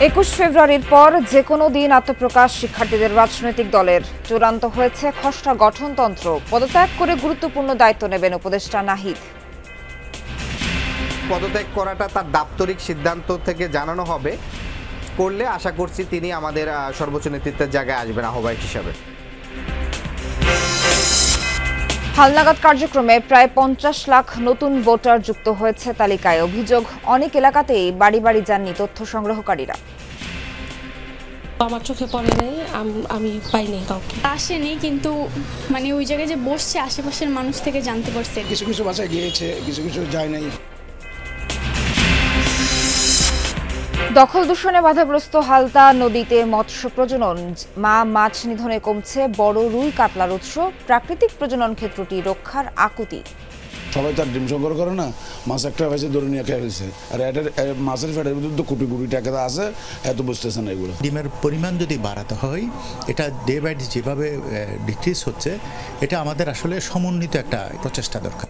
21 ফেব্রুয়ারির পর যে কোনো দিন আত্মপ্রকাশ শিক্ষার্থীদের রাজনৈতিক দলের চূড়ান্ত হয়েছে খসড়া গঠনতন্ত্র। পদত্যাগ করে গুরুত্বপূর্ণ দায়িত্ব নেবেন উপদেষ্টা নাহিদ। পদত্যাগ করাটা তার দাপ্তরিক সিদ্ধান্ত থেকে জানানো হবে, করলে আশা করছি তিনি আমাদের সর্বোচ্চ নেতৃত্বের জায়গায় আসবেন আহ্বায়ক হিসাবে। হালনাগাদ কার্যক্রমে প্রায় 50 লাখ নতুন ভোটার যুক্ত হয়েছে তালিকায়। অভিযোগ, অনেক এলাকাতেই বাড়ি বাড়ি যাননি তথ্য সংগ্রহকারীরা। আমার চোখে পড়ে নাই, আমি পাইনি কাউকে। আসেনি, কিন্তু ওই জায়গায় যে বসছে আশেপাশের মানুষ থেকে জানতে পারছে। কিছু কিছু বাসায় গিয়েছে, কিছু কিছু যায় নাই। দখল দূষণে বাধাগ্রস্ত হালদা নদীতে মৎস্য প্রজনন, মাছ নিধনে কমছে বড় রুই কাতলার উৎস। প্রাকৃতিক প্রজনন ক্ষেত্রটি রক্ষার আকুতি। সবাই তার ডিম সংগ্রহ করে না, মাছ একটা হয়েছে ধরে নিয়ে খেয়ে ফেলছে। আর এটার মাছের ফেটের ভিতরে তো কোটি কোটি টাকা আছে, এত বুঝতেছে না এগুলো। ডিমের পরিমাণ যদি বাড়াতে হয়, এটা ডে বাই ডে যেভাবে ডিক্রিজ হচ্ছে, এটা আমাদের আসলে সমন্বিত একটা প্রচেষ্টা দরকার।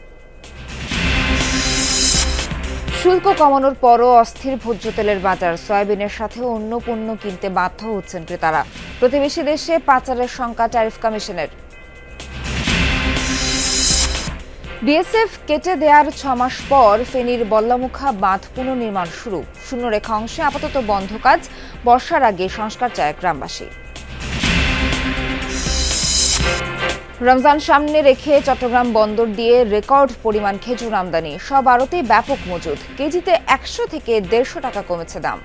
শুল্ক কমানোর পরও অস্থির ভোজ্য তেলের বাজার। সয়াবিনের সাথে অন্য পণ্য কিনতে বাধ্য হচ্ছেন ক্রেতারা। প্রতিবেশী দেশে পাচারের শঙ্কা ট্যারিফ কমিশনের। বিএসএফ কেটে দেওয়ার 6 মাস পর ফেনীর বল্লামুখা বাঁধ পুনর্নির্মাণ শুরু। শূন্যরেখা অংশে আপাতত বন্ধ কাজ। বর্ষার আগে সংস্কার চায় গ্রামবাসী। রমজান সামনে রেখে চট্টগ্রাম বন্দর দিয়ে রেকর্ড পরিমাণ খেজুর আমদানি। সব আড়তেই ব্যাপক মজুদ। কেজিতে 100 থেকে 150 টাকা কমেছে দাম।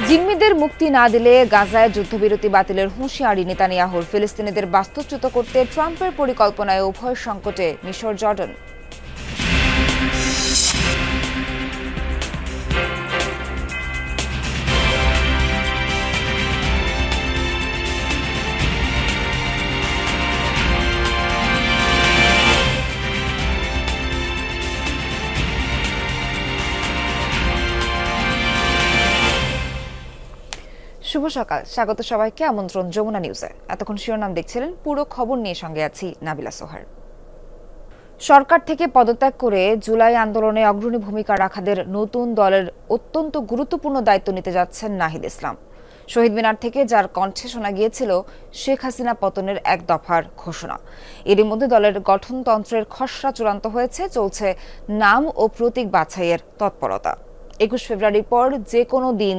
জিম্মিদের মুক্তি না দিলে গাজায় যুদ্ধবিরতি বাতিলের হুঁশিয়ারি নেতানিয়াহুর। ফিলিস্তিনিদের বাস্তুচ্যুত করতে ট্রাম্পের পরিকল্পনায় উভয় সংকটে মিশর জর্ডান। শুভ সকাল, স্বাগত সবাইকে। আমন্ত্রণ যমুনা নিউজে। এতক্ষণ শিরোনাম দেখছিলেন, পুরো খবর নিয়ে সঙ্গে আছি নাবিলা সোহার। সরকার থেকে পদত্যাগ করে জুলাই আন্দোলনে অগ্রণী ভূমিকা রাখাদের নতুন দলের অত্যন্ত গুরুত্বপূর্ণ দায়িত্ব নিতে যাচ্ছেন নাহিদ ইসলাম। শহীদ মিনার থেকে যার কণ্ঠে শোনা গিয়েছিল শেখ হাসিনা পতনের এক দফার ঘোষণা। এরই মধ্যে দলের গঠনতন্ত্রের খসড়া চূড়ান্ত হয়েছে। চলছে নাম ও প্রতীক বাছাইয়ের তৎপরতা। 21 ফেব্রুয়ারির পর যে কোনো দিন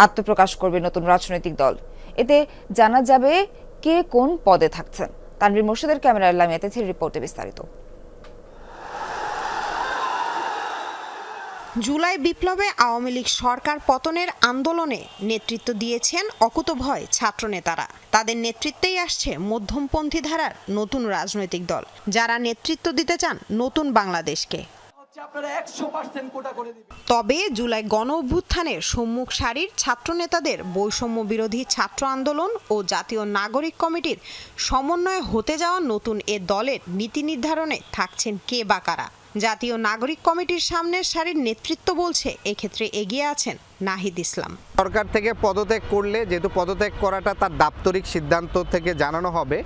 আত্মপ্রকাশ করবে নতুন রাজনৈতিক দল। এতে জানা যাবে কে কোন পদে থাকছেন। তানভীর মোর্শেদের ক্যামেরায় লামিয়া তিথির রিপোর্টে বিস্তারিত। জুলাই বিপ্লবে আওয়ামী লীগ সরকার পতনের আন্দোলনে নেতৃত্ব দিয়েছেন অকুতভয় ছাত্রনেতারা। তাদের নেতৃত্বেই আসছে মধ্যমপন্থী ধারার নতুন রাজনৈতিক দল, যারা নেতৃত্ব দিতে চান নতুন বাংলাদেশকে। তবে জুলাই গণ অভ্যুত্থানের সম্মুখ সারির ছাত্রনেতাদের বৈষম্য বিরোধী ছাত্র আন্দোলন ও জাতীয় নাগরিক কমিটির সমন্বয়ে হতে যাওয়া নতুন এ দলের নীতি নির্ধারণে থাকছেন কে বা কারা। জাতীয় নাগরিক কমিটির সামনের সারির নেতৃত্ব বলছে এক্ষেত্রে এগিয়ে আছেন নাহিদ ইসলাম। সরকার থেকে পদত্যাগ করলে, যেহেতু পদত্যাগ করাটা তার দাপ্তরিক সিদ্ধান্ত থেকে জানানো হবে,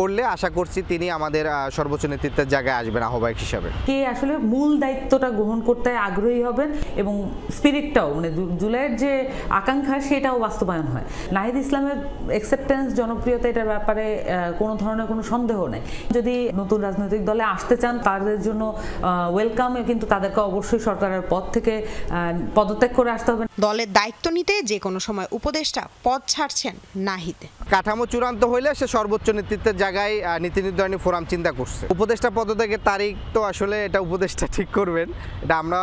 করলে আশা করছি তিনি আমাদের সর্বোচ্চ নেতৃত্বের জায়গায় আসবেন আহ্বায়ক হিসাবে। কে আসলে মূল দায়িত্বটা গ্রহণ করতে আগ্রহী হবেন এবং স্পিরিটটাও জুলাইয়ের যে আকাঙ্ক্ষা সেটাও বাস্তবায়ন হয়। নাহিদ ইসলামের অ্যাকসেপ্টেন্স, জনপ্রিয়তা, এটার ব্যাপারে কোনো ধরনের কোনো সন্দেহ নেই। যদি নতুন রাজনৈতিক দলে আসতে চান তাদের জন্য ওয়েলকাম, কিন্তু তাদেরকে অবশ্যই সরকারের পদ থেকে পদত্যাগ করে আসতে হবে। দলের দায়িত্ব নিতে যে কোনো সময় উপদেষ্টা পদ ছাড়ছেন নাহিদ। কাঠামো চূড়ান্ত হইলে সে সর্বোচ্চ নেতৃত্বের জায়গায় নীতি নির্ধারণী ফোরাম চিন্তা করছে। উপদেষ্টা পদত্যাগের তারিখ তো আসলে এটা উপদেষ্টা ঠিক করবেন, এটা আমরা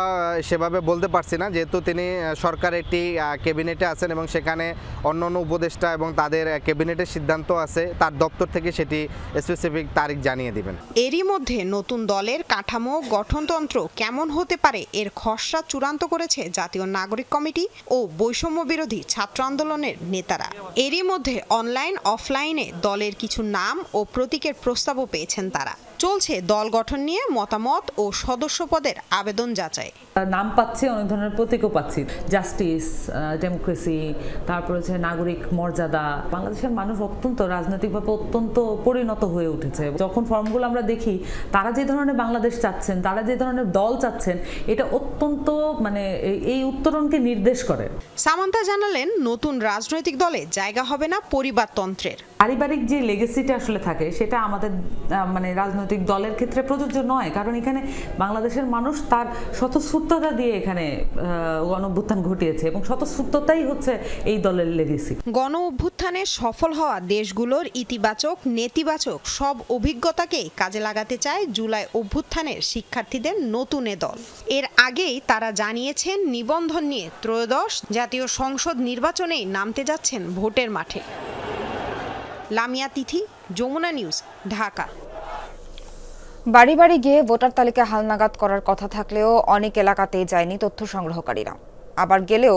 সেভাবে বলতে পারছি না, যেহেতু তিনি সরকার একটি ক্যাবিনেটে আছেন এবং সেখানে অন্যান্য উপদেষ্টা এবং তাদের ক্যাবিনেটের সিদ্ধান্ত আছে, তার দপ্তর থেকে সেটি স্পেসিফিক তারিখ জানিয়ে দিবেন। এরই মধ্যে নতুন দলের কাঠামো গঠনতন্ত্র কেমন হতে পারে এর খসড়া চূড়ান্ত করেছে জাতীয় নাগরিক কমিটি ও বৈষম্য বিরোধী ছাত্র আন্দোলনের নেতারা। এরই মধ্যে অনলাইন অফলাইনে দলের কিছু নাম ও প্রতীকের প্রস্তাবও পেয়েছেন তারা। চলছে দল গঠন নিয়ে মতামত ও সদস্য পদের আবেদন যাচাই। নাম পাচ্ছি, অনেক ধরনের প্রতীকও পাচ্ছি, জাস্টিস, ডেমোক্রেসি, তারপর হচ্ছে নাগরিক মর্যাদা। বাংলাদেশের মানুষ অত্যন্ত রাজনৈতিকভাবে অত্যন্ত পরিণত হয়ে উঠেছে। যখন ফর্মগুলো আমরা দেখি, তারা যে ধরনের বাংলাদেশ চাচ্ছেন, তারা যে ধরনের দল চাচ্ছেন, এটা অত্যন্ত মানে এই উত্তরণকে নির্দেশ করে। সামান্তা জানালেন, নতুন রাজনৈতিক দলে জায়গা হবে না পরিবারতন্ত্রের। পারিবারিক যে লেগেসিটা আসলে থাকে, সেটা আমাদের মানে রাজনৈতিক দলের ক্ষেত্রে প্রযোজ্য নয়, কারণ এখানে বাংলাদেশের মানুষ তার স্বতঃস্ফূর্ততা দিয়ে এখানে গণ-অভ্যুত্থান ঘটিয়েছে এবং স্বতঃস্ফূর্ততাই হচ্ছে এই দলের লেগেসি। গণ-অভ্যুত্থানে সফল হওয়া দেশগুলোর ইতিবাচক নেতিবাচক সব অভিজ্ঞতাকেই কাজে লাগাতে চায় জুলাই অভ্যুত্থানের শিক্ষার্থীদের নতুন এ দল। এর আগেই তারা জানিয়েছেন, নিবন্ধন নিয়ে ত্রয়োদশ জাতীয় সংসদ নির্বাচনেই নামতে যাচ্ছেন ভোটের মাঠে। লামিয়া তিথি, যমুনা নিউজ, ঢাকা। বাড়ি বাড়ি গিয়ে ভোটার তালিকা হালনাগাদ করার কথা থাকলেও অনেক এলাকাতেই যায়নি তথ্য সংগ্রহকারীরা। আবার গেলেও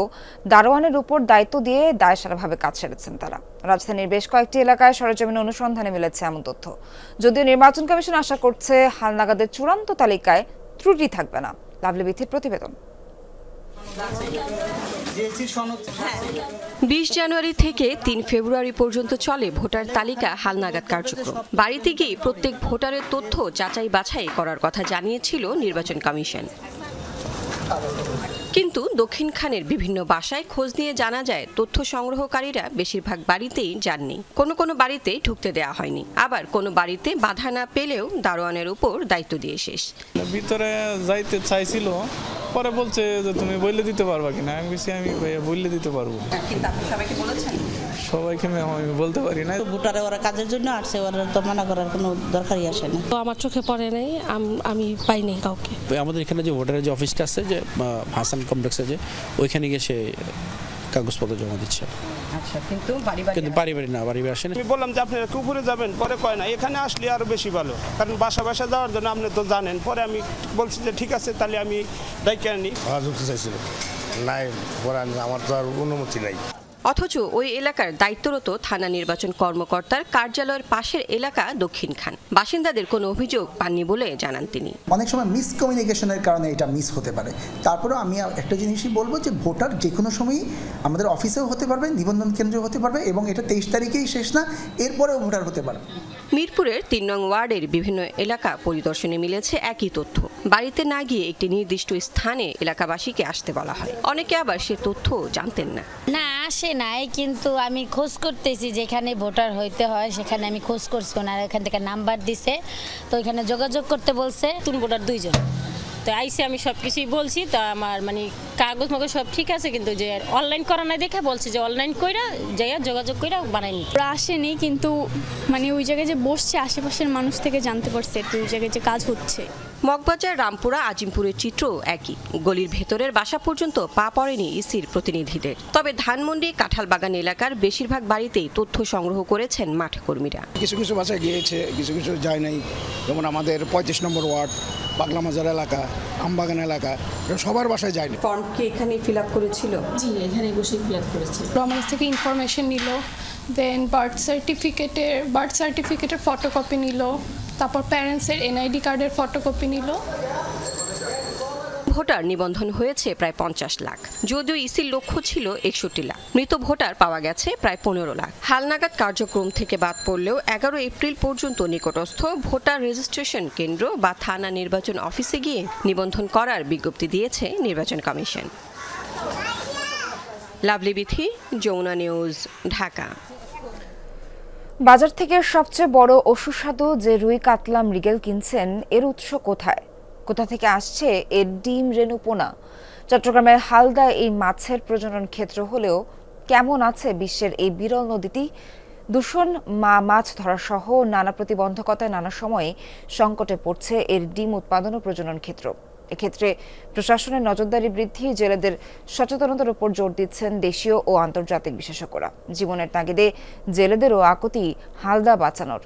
দারোয়ানের উপর দায়িত্ব দিয়ে দায়সারাভাবে কাজ সেরেছেন তারা। রাজধানীর বেশ কয়েকটি এলাকায় সরেজমিন অনুসন্ধানে মিলেছে এমন তথ্য। যদিও নির্বাচন কমিশন আশা করছে হালনাগাদের চূড়ান্ত তালিকায় ত্রুটি থাকবে না। লাভলি বিথির প্রতিবেদন। 20 জানুয়ারি থেকে 3 ফেব্রুয়ারি পর্যন্ত চলে ভোটার তালিকা হালনাগাদ কার্যক্রম। বাড়িতে গিয়ে প্রত্যেক ভোটারের তথ্য যাচাই বাছাই করার কথা জানিয়েছিল নির্বাচন কমিশন। কিন্তু দক্ষিণখানের বিভিন্ন বাসায় খোঁজ নিয়ে জানা যায়, তথ্য সংগ্রহকারীরা বেশিরভাগ বাড়িতেই যাননি। কোনো বাড়িতে ঢুকতে দেওয়া হয়নি, আবার কোনো বাড়িতে বাধা না পেলেও দারোয়ানের উপর দায়িত্ব দিয়ে শেষ। ভিতরে যাইতে চাইছিল, পরে বলছে যে তুমি বললে দিতে পারবা কিনা। আমি বলছি আমি বললে দিতে পারবো। কিন্তু আপনি সবাইকে বলেছেন? সবাইকে আমি বলতে পারি না। ভোটারে ওরা কাজের জন্য আসছে, ওরা তো মানা করার কোনো দরকারই আসে না। তো আমার চোখে পড়ে নাই, আমি পাই নাই কাউকে। আমাদের এখানে যে ভোটারের যে অফিসটা আছে, যে হাসান কমপ্লেক্সে, যে ওইখানে গিয়ে সে কাগজপত্র জমা দিচ্ছে। আচ্ছা, কিন্তু বাড়ি না, বাড়ি আসেন। আমি বললাম যে আপনি উপরে যাবেন, পরে কয় না এখানে আসলে আরো বেশি ভালো, কারণ বাসা যাওয়ার জন্য আপনি তো জানেন। পরে আমি বলছি যে ঠিক আছে, তাহলে আমি ডাইকে আনি। ঢুকতে চাইছিল নাই, আমার তো আর অনুমতি নাই। অথচ ওই এলাকার দায়িত্বরত থানা নির্বাচন কর্মকর্তার কার্যালয়ের পাশের এলাকা দক্ষিণখান। বাসিন্দাদের কোনো অভিযোগ পাননি বলে জানান তিনি। অনেক সময় মিসকমিউনিকেশনের কারণে এটা মিস হতে পারে। তারপরেও আমি একটা জিনিসই বলবো যে ভোটার যে কোনো সময়ই আমাদের অফিসেও হতে পারবে, নিবন্ধন কেন্দ্রেও হতে পারবে, এবং এটা 23 তারিখেই শেষ না, এরপরেও ভোটার হতে পারবে। মিরপুরের 3 নং ওয়ার্ডের বিভিন্ন এলাকা পরিদর্শনে মিলেছে একই তথ্য। বাড়িতে না গিয়ে একটি নির্দিষ্ট স্থানে এলাকাবাসীকে আসতে বলা হয়। অনেকে আবার সে তথ্য জানতেন না। না, আসে নাই, কিন্তু আমি খোঁজ করতেছি, যেখানে ভোটার হইতে হয় সেখানে আমি খোঁজ করছি, ওনারা এখান থেকে নাম্বার দিছে, তো এখানে যোগাযোগ করতে বলছে। নতুন ভোটার 2 জন, তো আইসে আমি সব কিছুই বলছি, তো আমার মানে কাগজ মগজ সব ঠিক আছে, কিন্তু যে অনলাইন করা নাই দেখে বলছে যে অনলাইন কইরা যাইয়া যোগাযোগ কইরা বানাইনি। ওরা আসেনি, কিন্তু মানে ওই জায়গায় যে বসছে আশেপাশের মানুষ থেকে জানতে পারছে তো ওই জায়গায় যে কাজ হচ্ছে। মগবাজার, রামপুরা, আজিমপুরের চিত্র একই। গলির ভেতরের বাসা পর্যন্ত পা পড়েনি ইসির প্রতিনিধিদের। তবে ধানমন্ডি, কাঁঠালবাগান এলাকার বেশিরভাগ বাড়িতেই তথ্য সংগ্রহ করেছেন মাঠ কর্মীরা। কিছু কিছু বাসায় গিয়েছে, কিছু কিছু যায় নাই। যেমন আমাদের 35 নম্বর ওয়ার্ড, পাগলা মাজার এলাকা, আমবাগান এলাকা, সবার বাসায় যায়নি। ফর্ম কি এখানে ফিল আপ করেছিল? জি, এখানে বসে ফিল আপ করেছি। আমাদের থেকে ইনফরমেশন নিল, দেন বার্থ সার্টিফিকেটের ফটোকপি নিল, তারপর প্যারেন্টসের এনআইডি কার্ডের ফটোকপি নিল। ভোটার নিবন্ধন হয়েছে প্রায় 50 লাখ, যদিও ইসির লক্ষ্য ছিল 61 লাখ। মৃত ভোটার পাওয়া গেছে প্রায় 15 লাখ। হালনাগাদ কার্যক্রম থেকে বাদ পড়লেও 11 এপ্রিল পর্যন্ত নিকটস্থ ভোটার রেজিস্ট্রেশন কেন্দ্র বা থানা নির্বাচন অফিসে গিয়ে নিবন্ধন করার বিজ্ঞপ্তি দিয়েছে নির্বাচন কমিশন। লাভলি বিথি, যমুনা নিউজ, ঢাকা। বাজার থেকে সবচেয়ে বড় ও সুস্বাদু যে রুই, কাতলা, মৃগেল কিনছেন, এর উৎস কোথা থেকে আসছে এর ডিম, রেণু, পোনা? চট্টগ্রামের হালদা এই মাছের প্রজনন ক্ষেত্র হলেও কেমন আছে বিশ্বের এই বিরল নদীটি? দূষণ, মাছ ধরা সহ নানা প্রতিবন্ধকতায় নানা সময়ে সংকটে পড়ছে এর ডিম উৎপাদন ও প্রজনন ক্ষেত্র। এক্ষেত্রে প্রশাসনের নজরদারি বৃদ্ধি, জেলেদের সচেতনতার উপর জোর দিচ্ছেন দেশীয় ও আন্তর্জাতিক বিশেষজ্ঞরা। জীবনের তাগিদে জেলেদেরও আকুতি হালদা বাঁচানোর।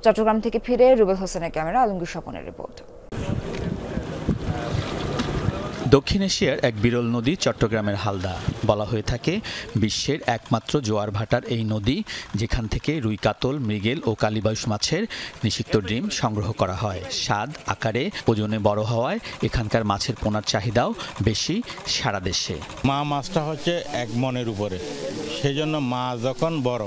চট্টগ্রাম থেকে ফিরে রুবেল হোসেনের ক্যামেরা, আলমগীর স্বপনের রিপোর্ট। দক্ষিণ এশিয়ার এক বিরল নদী চট্টগ্রামের হালদা। বলা হয়ে থাকে বিশ্বের একমাত্র জোয়ার ভাটার এই নদী যেখান থেকে রুই, কাতল, মৃগেল ও কালীবাউস মাছের নিষিক্ত ডিম সংগ্রহ করা হয়। স্বাদ, আকারে, ওজনে বড় হওয়ায় এখানকার মাছের পোনার চাহিদাও বেশি সারা দেশে। মা মাছটা হচ্ছে 1 মনের উপরে, সেই জন্য মা যখন বড়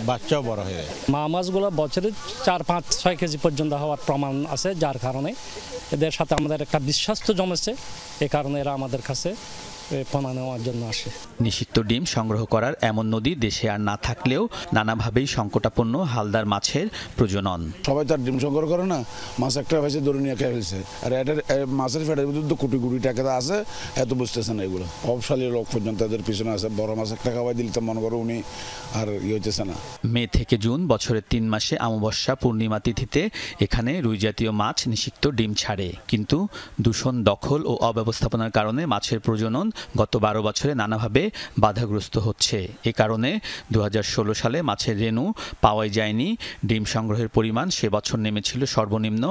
বাচ্চাও বড় হয়ে যায়। মা মাছগুলো বছরে 4, 5, 6 কেজি পর্যন্ত হওয়ার প্রমাণ আছে, যার কারণে এদের সাথে আমাদের একটা বিশ্বাস তো জমেছে, এই কারণে এরা আমাদের কাছে পোনা নেওয়ার জন্য আসে। নিষিক্ত ডিম সংগ্রহ করার এমন নদী দেশে আর না থাকলেও নানাভাবেই সংকটাপন্ন হালদার মাছের প্রজনন। সবাই তার ডিম সংগ্রহ করে না, মাছ একটা ভাইছে ধরে নিয়ে খেয়ে ফেলছে, আর এটার মাছের ফেটের ভিতরে তো কোটি কোটি টাকা আছে, এত বুঝতেছে না এগুলো। অবশালী লোক পর্যন্ত এদের পিছনে আছে, বড় মাছ একটা খাওয়াই দিলে তো মনে করো উনি আর হইতেছে না। মে থেকে জুন বছরের 3 মাসে অমাবস্যা, পূর্ণিমা তিথিতে এখানে রুই জাতীয় মাছ নিষিক্ত ডিম ছাড়ে, কিন্তু দূষণ, দখল ও অব্যবস্থাপনার কারণে মাছের প্রজনন গত 12 বছরে নানাভাবে বাধাগ্রস্ত হচ্ছে। এ কারণে 2016 সালে মাছের রেণু পাওয়াই যায়নি। ডিম সংগ্রহের পরিমাণ সে বছর নেমেছিল সর্বনিম্ন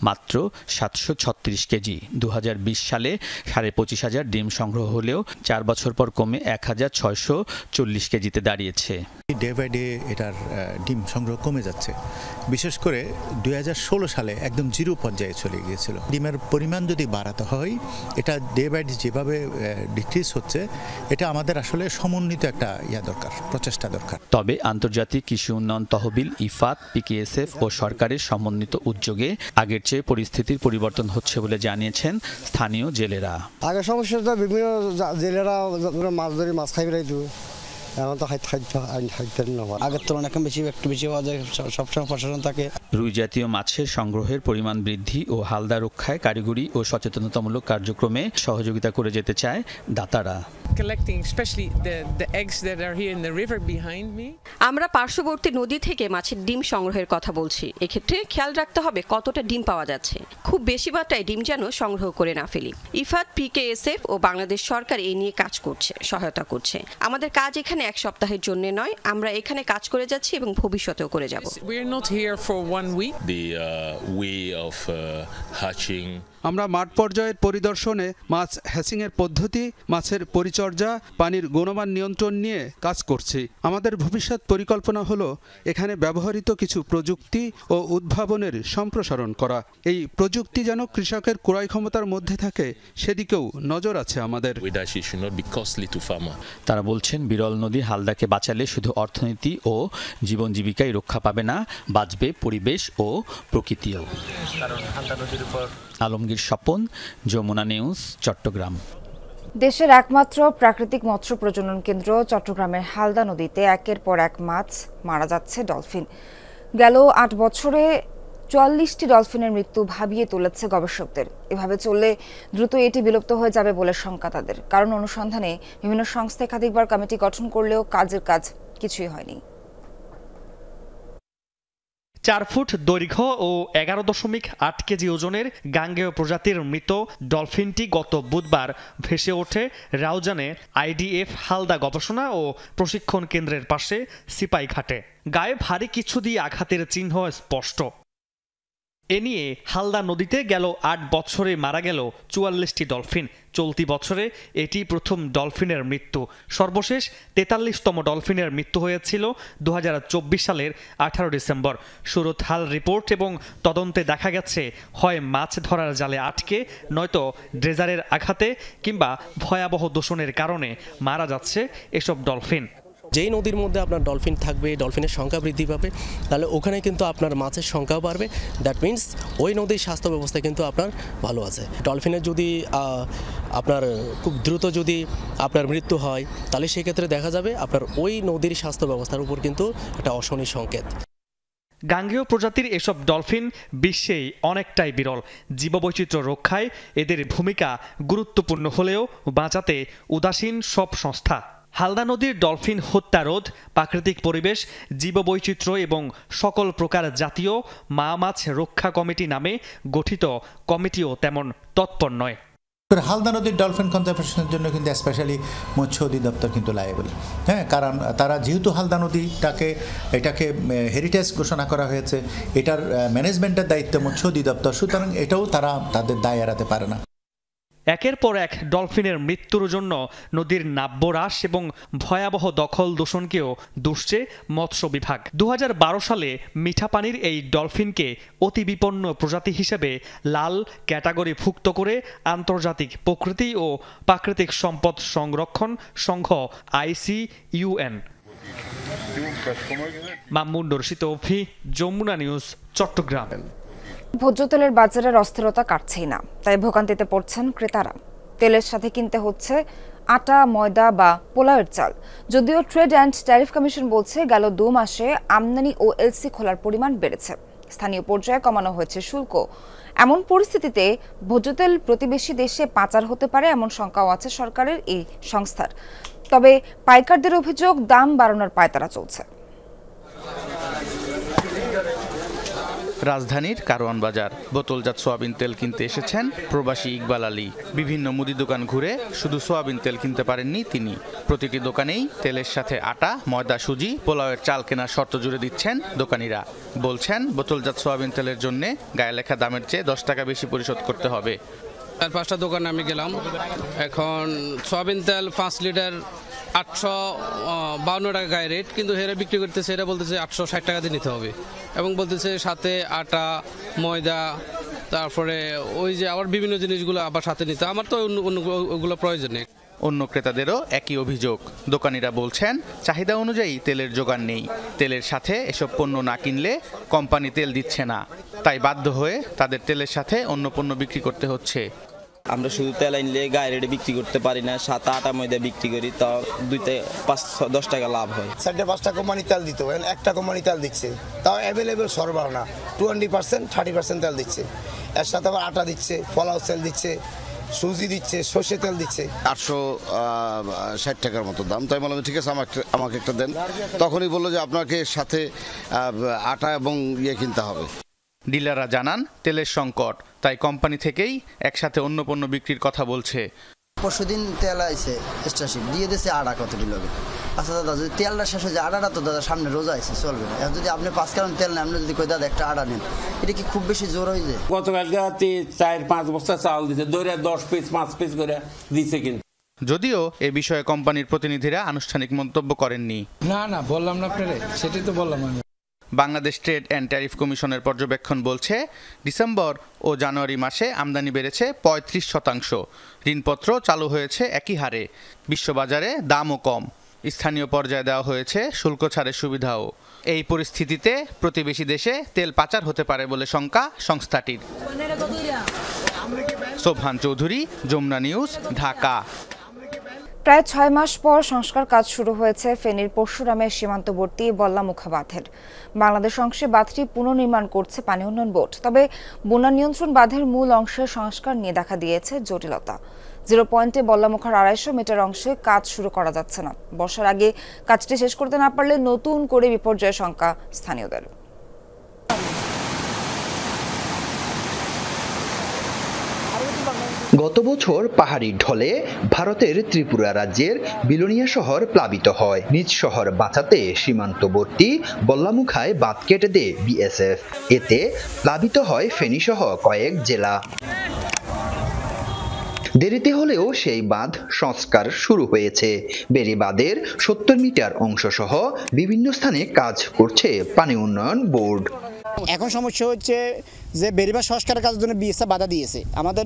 মাত্র 736 কেজি। 2020 সালে 25,500 ডিম সংগ্রহ হলেও 4 বছর পর কমে 1,640 কেজিতে দাঁড়িয়েছে। ডে বাই ডে এটার ডিম সংগ্রহ কমে যাচ্ছে। বিশেষ করে 2016 সালে একদম জিরো পর্যায়ে চলে গিয়েছিল। ডিমের পরিমাণ যদি বাড়াতে হয়, এটা ডে বাই ডে যেভাবে ডিক্রিজ হচ্ছে, এটা আমাদের আসলে সমন্বিত একটা দরকার, প্রচেষ্টা দরকার। তবে আন্তর্জাতিক কৃষি উন্নয়ন তহবিল, ইফাত, পিকেএসএফ ও সরকারের সমন্বিত উদ্যোগে আগের চেয়ে পরিস্থিতির পরিবর্তন হচ্ছে বলে জানিয়েছেন স্থানীয় জেলেরা। আগের সমস্যাটা বিভিন্ন জেলেরা মাছ ধরে মাছ খাই বেড়াইতো, এখন তো আগের তুলনায় এখন একটু বেশি পাওয়া যায়, সবসময় প্রশাসন থাকে। রুই জাতীয় মাছের সংগ্রহের পরিমাণ বৃদ্ধি ও হালদা রক্ষায় কারিগরি ও সচেতনতামূলক কার্যক্রমে সহযোগিতা করে যেতে চায় দাতারা। আমরা পার্শ্ববর্তী নদী থেকে মাছের ডিম সংগ্রহের কথা বলছি। এক্ষেত্রে খেয়াল রাখতে হবে কতটা ডিম পাওয়া যাচ্ছে। খুব বেশি মাত্রায় ডিম যেন সংগ্রহ করে না ফেলি। ইফাত, পিকেএসএফ ও বাংলাদেশ সরকার এই নিয়ে কাজ করছে, সহায়তা করছে। আমাদের কাজ এখানে 1 সপ্তাহের জন্য নয়, আমরা এখানে কাজ করে যাচ্ছি এবং ভবিষ্যতেও করে যাব। আমরা মাঠ পর্যায়ের পরিদর্শনে মাছ হ্যাচিংয়ের পদ্ধতি, মাছের পরিচর্যা, পানির গুণমান নিয়ন্ত্রণ নিয়ে কাজ করছি। আমাদের ভবিষ্যৎ পরিকল্পনা হলো এখানে ব্যবহৃত কিছু প্রযুক্তি ও উদ্ভাবনের সম্প্রসারণ করা। এই প্রযুক্তি যেন কৃষকের ক্রয় ক্ষমতার মধ্যে থাকে, সেদিকেও নজর আছে আমাদের। তারা বলছেন, বিরল নদী হালদাকে বাঁচালে শুধু অর্থনীতি ও জীবন জীবিকায় রক্ষা পাবে না, বাঁচবে পরিবেশ ও প্রকৃতিও। আলমগীর স্বপন, যমুনা নিউজ, চট্টগ্রাম। দেশের একমাত্র প্রাকৃতিক মৎস্য প্রজনন কেন্দ্র চট্টগ্রামের হালদা নদীতে একের পর এক মাছ মারা যাচ্ছে ডলফিন। গেল 8 বছরে 44টি ডলফিনের মৃত্যু ভাবিয়ে তুলেছে গবেষকদের। এভাবে চললে দ্রুত এটি বিলুপ্ত হয়ে যাবে বলে শঙ্কা তাদের। কারণ অনুসন্ধানে বিভিন্ন সংস্থা একাধিকবার কমিটি গঠন করলেও কাজ কিছুই হয়নি। 4 ফুট দৈর্ঘ্য ও 11.8 কেজি ওজনের গাঙ্গেয় প্রজাতির মৃত ডলফিনটি গত বুধবার ভেসে ওঠে রাউজানে আইডিএফ হালদা গবেষণা ও প্রশিক্ষণ কেন্দ্রের পাশে সিপাইঘাটে। গায়ে ভারী কিছু দিয়ে আঘাতের চিহ্ন স্পষ্ট। এ নিয়ে হালদা নদীতে গেল 8 বছরে মারা গেল 44টি ডলফিন। চলতি বছরে এটি প্রথম ডলফিনের মৃত্যু। সর্বশেষ 43তম ডলফিনের মৃত্যু হয়েছিল 2024 সালের 18 ডিসেম্বর। সুরতহাল রিপোর্ট এবং তদন্তে দেখা গেছে, হয় মাছ ধরার জালে আটকে, নয়তো ড্রেজারের আঘাতে কিংবা ভয়াবহ দূষণের কারণে মারা যাচ্ছে এসব ডলফিন। যেই নদীর মধ্যে আপনার ডলফিন থাকবে, ডলফিনের সংখ্যা বৃদ্ধি পাবে, তাহলে ওখানে কিন্তু আপনার মাছের সংখ্যাও বাড়বে। দ্যাট মিনস ওই নদীর স্বাস্থ্য ব্যবস্থা কিন্তু আপনার ভালো আছে। ডলফিনের যদি আপনার খুব দ্রুত যদি আপনার মৃত্যু হয়, তাহলে সেক্ষেত্রে দেখা যাবে আপনার ওই নদীর স্বাস্থ্য ব্যবস্থার উপর কিন্তু একটা অশনি সংকেত। গাঙ্গেয় প্রজাতির এসব ডলফিন বিশ্বেই অনেকটাই বিরল। জীববৈচিত্র্য রক্ষায় এদের ভূমিকা গুরুত্বপূর্ণ হলেও বাঁচাতে উদাসীন সব সংস্থা। হালদা নদীর ডলফিন হত্যা রোধ, প্রাকৃতিক পরিবেশ, জীববৈচিত্র্য এবং সকল প্রকার জাতীয় মাছ রক্ষা কমিটি নামে গঠিত কমিটিও তেমন তৎপর নয়। হালদা নদীর ডলফিন কনজারভেশনের জন্য কিন্তু স্পেশালি মৎস্য অধিদপ্তর কিন্তু লায়েবল। হ্যাঁ, কারণ তারা যেহেতু হালদা নদীটাকে এটাকে হেরিটেজ ঘোষণা করা হয়েছে, এটার ম্যানেজমেন্টের দায়িত্ব মৎস্য অধিদপ্তর, সুতরাং এটাও তারা তাদের দায় এড়াতে পারে না। একের পর এক ডলফিনের মৃত্যুর জন্য নদীর নাব্য হ্রাস এবং ভয়াবহ দখল দূষণকেও দুষছে মৎস্য বিভাগ। 2012 সালে মিঠা পানির এই ডলফিনকে অতি বিপন্ন প্রজাতি হিসেবে লাল ক্যাটাগরিভুক্ত করে আন্তর্জাতিক প্রকৃতি ও প্রাকৃতিক সম্পদ সংরক্ষণ সংঘ ICUN। মামুন রশিদ অভি, যমুনা নিউজ, চট্টগ্রাম। ভোজ্য তেলের বাজারের অস্থিরতা কাটছেই না, তাই ভোগান্তিতে পড়ছেন ক্রেতারা। তেলের সাথে কিনতে হচ্ছে আটা, ময়দা বা পোলাওয়ের চাল। যদিও ট্রেড অ্যান্ড ট্যারিফ কমিশন বলছে গেল 2 মাসে আমদানি ও এলসি খোলার পরিমাণ বেড়েছে, স্থানীয় পর্যায়ে কমানো হয়েছে শুল্ক। এমন পরিস্থিতিতে ভোজ্য তেল প্রতিবেশী দেশে পাচার হতে পারে এমন শঙ্কাও আছে সরকারের এই সংস্থার। তবে পাইকারদের অভিযোগ দাম বাড়ানোর পায়তারা চলছে। রাজধানীর কারওয়ান বাজার বোতলজাত সোয়াবিন তেল কিনতে এসেছেন প্রবাসী ইকবাল আলী। বিভিন্ন মুদি দোকান ঘুরে শুধু সোয়াবিন তেল কিনতে পারেননি তিনি। প্রতিটি দোকানেই তেলের সাথে আটা, ময়দা, সুজি, পোলাওয়ের চাল কেনার শর্ত জুড়ে দিচ্ছেন দোকানিরা। বলছেন বোতলজাত সোয়াবিন তেলের জন্য গায়ে লেখা দামের চেয়ে 10 টাকা বেশি পরিশোধ করতে হবে। 4-5টা দোকানে আমি গেলাম, এখন সোয়াবিন তেল 5 লিটার 852 টাকা গায়ে রেট, কিন্তু হেরা বিক্রি করতেছে, এরা বলতেছে 860 টাকা দিয়ে নিতে হবে এবং বলতেছে সাথে আটা, ময়দা, তারপরে ওই যে আবার বিভিন্ন জিনিসগুলো আবার সাথে নিতে। আমার তো ওগুলো প্রয়োজন নেই। অন্য ক্রেতাদেরও একই অভিযোগ। দোকানিরা বলছেন চাহিদা অনুযায়ী তেলের জোগান নেই। তেলের সাথে এসব পণ্য না কিনলে কোম্পানি তেল দিচ্ছে না, তাই বাধ্য হয়ে তাদের তেলের সাথে অন্য পণ্য বিক্রি করতে হচ্ছে। আমরা শুধু তেল আনলে গায়ে রেটে বিক্রি করতে পারি না, সাথে আটা ময়দা বিক্রি করি, তাও 2-5-10 টাকা লাভ হয়। 4-5টা কোম্পানি তেল দিত, একটা কোম্পানি তেল দিচ্ছে, তাও অ্যাভেলেবেল সরবরাহ না। 20%, 30% তেল দিচ্ছে, এর সাথে আবার আটা দিচ্ছে, পোলাও তেল দিচ্ছে, সুজি দিচ্ছে, সর্ষে তেল দিচ্ছে। 860 টাকার মতো দাম। তাই বললাম ঠিক আছে আমাকে একটা দেন। তখনই বললো যে আপনাকে সাথে আটা এবং কিনতে হবে। ডিলাররা জানান তেলের সংকট, তাই কোম্পানি থেকেই একসাথে অন্য পণ্য বিক্রির কথা বলছে। পরশুদিন তেল আইছে স্টারশিপ দিয়ে দিয়েছে আটা কতটি লোক। আচ্ছা দাদা, যদি তেলটা শেষ হয়ে যায়, আটাটা তো দাদা সামনে রোজা আছে, চলবে না। যদি আপনি 5 কারণ তেল নেন, আপনি যদি কই দাদা একটা আটা নেন, এটা কি খুব বেশি জোর হয়ে যায়? গতকালকে 4-5 বস্তা চাল দিচ্ছে, দৌড়ে 10 পিস 5 পিস করে দিচ্ছে। কিন্তু যদিও এ বিষয়ে কোম্পানির প্রতিনিধিরা আনুষ্ঠানিক মন্তব্য করেননি। না বললাম না আপনারে, সেটাই তো বললাম আমি। বাংলাদেশ ট্রেড অ্যান্ড ট্যারিফ কমিশনের পর্যবেক্ষণ বলছে ডিসেম্বর ও জানুয়ারি মাসে আমদানি বেড়েছে 35%। ঋণপত্র চালু হয়েছে একই হারে। বিশ্ববাজারে দামও কম। স্থানীয় পর্যায়ে দেওয়া হয়েছে শুল্ক ছাড়ের সুবিধাও। এই পরিস্থিতিতে প্রতিবেশী দেশে তেল পাচার হতে পারে বলে শঙ্কা সংস্থাটির। সোবহান চৌধুরী, যমুনা নিউজ, ঢাকা। প্রায় 6 মাস পর সংস্কার কাজ শুরু হয়েছে ফেনীর পরশুরামের সীমান্তবর্তী বল্লামুখা বাঁধের। বাংলাদেশ অংশে বাঁধটি পুনর্নির্মাণ করছে পানি উন্নয়ন বোর্ড। তবে বন্যা নিয়ন্ত্রণ বাঁধের মূল অংশের সংস্কার নিয়ে দেখা দিয়েছে জটিলতা। 0 পয়েন্টে বল্লামুখার 250 মিটার অংশে কাজ শুরু করা যাচ্ছে না। বর্ষার আগে কাজটি শেষ করতে না পারলে নতুন করে বিপর্যয়ের শঙ্কা স্থানীয়দের। গত বছর পাহাড়ি ঢলে ভারতের ত্রিপুরা রাজ্যের বিলোনিয়া শহর প্লাবিত হয়। নিজ শহর বাঁচাতে সীমান্তবর্তী বল্লামুখায় বাঁধ কেটে দেয় বিএসএফ। এতে প্লাবিত হয় ফেনী সহ কয়েক জেলা। দেরিতে হলেও সেই বাঁধ সংস্কার শুরু হয়েছে। বেড়িবাঁধের 70 মিটার অংশ সহ বিভিন্ন স্থানে কাজ করছে পানি উন্নয়ন বোর্ড। এখন সমস্যা হচ্ছে যে বেড়িবাঁধ সংস্কারের কাজের জন্য বিএসএফ বাধা দিয়েছে। আমাদের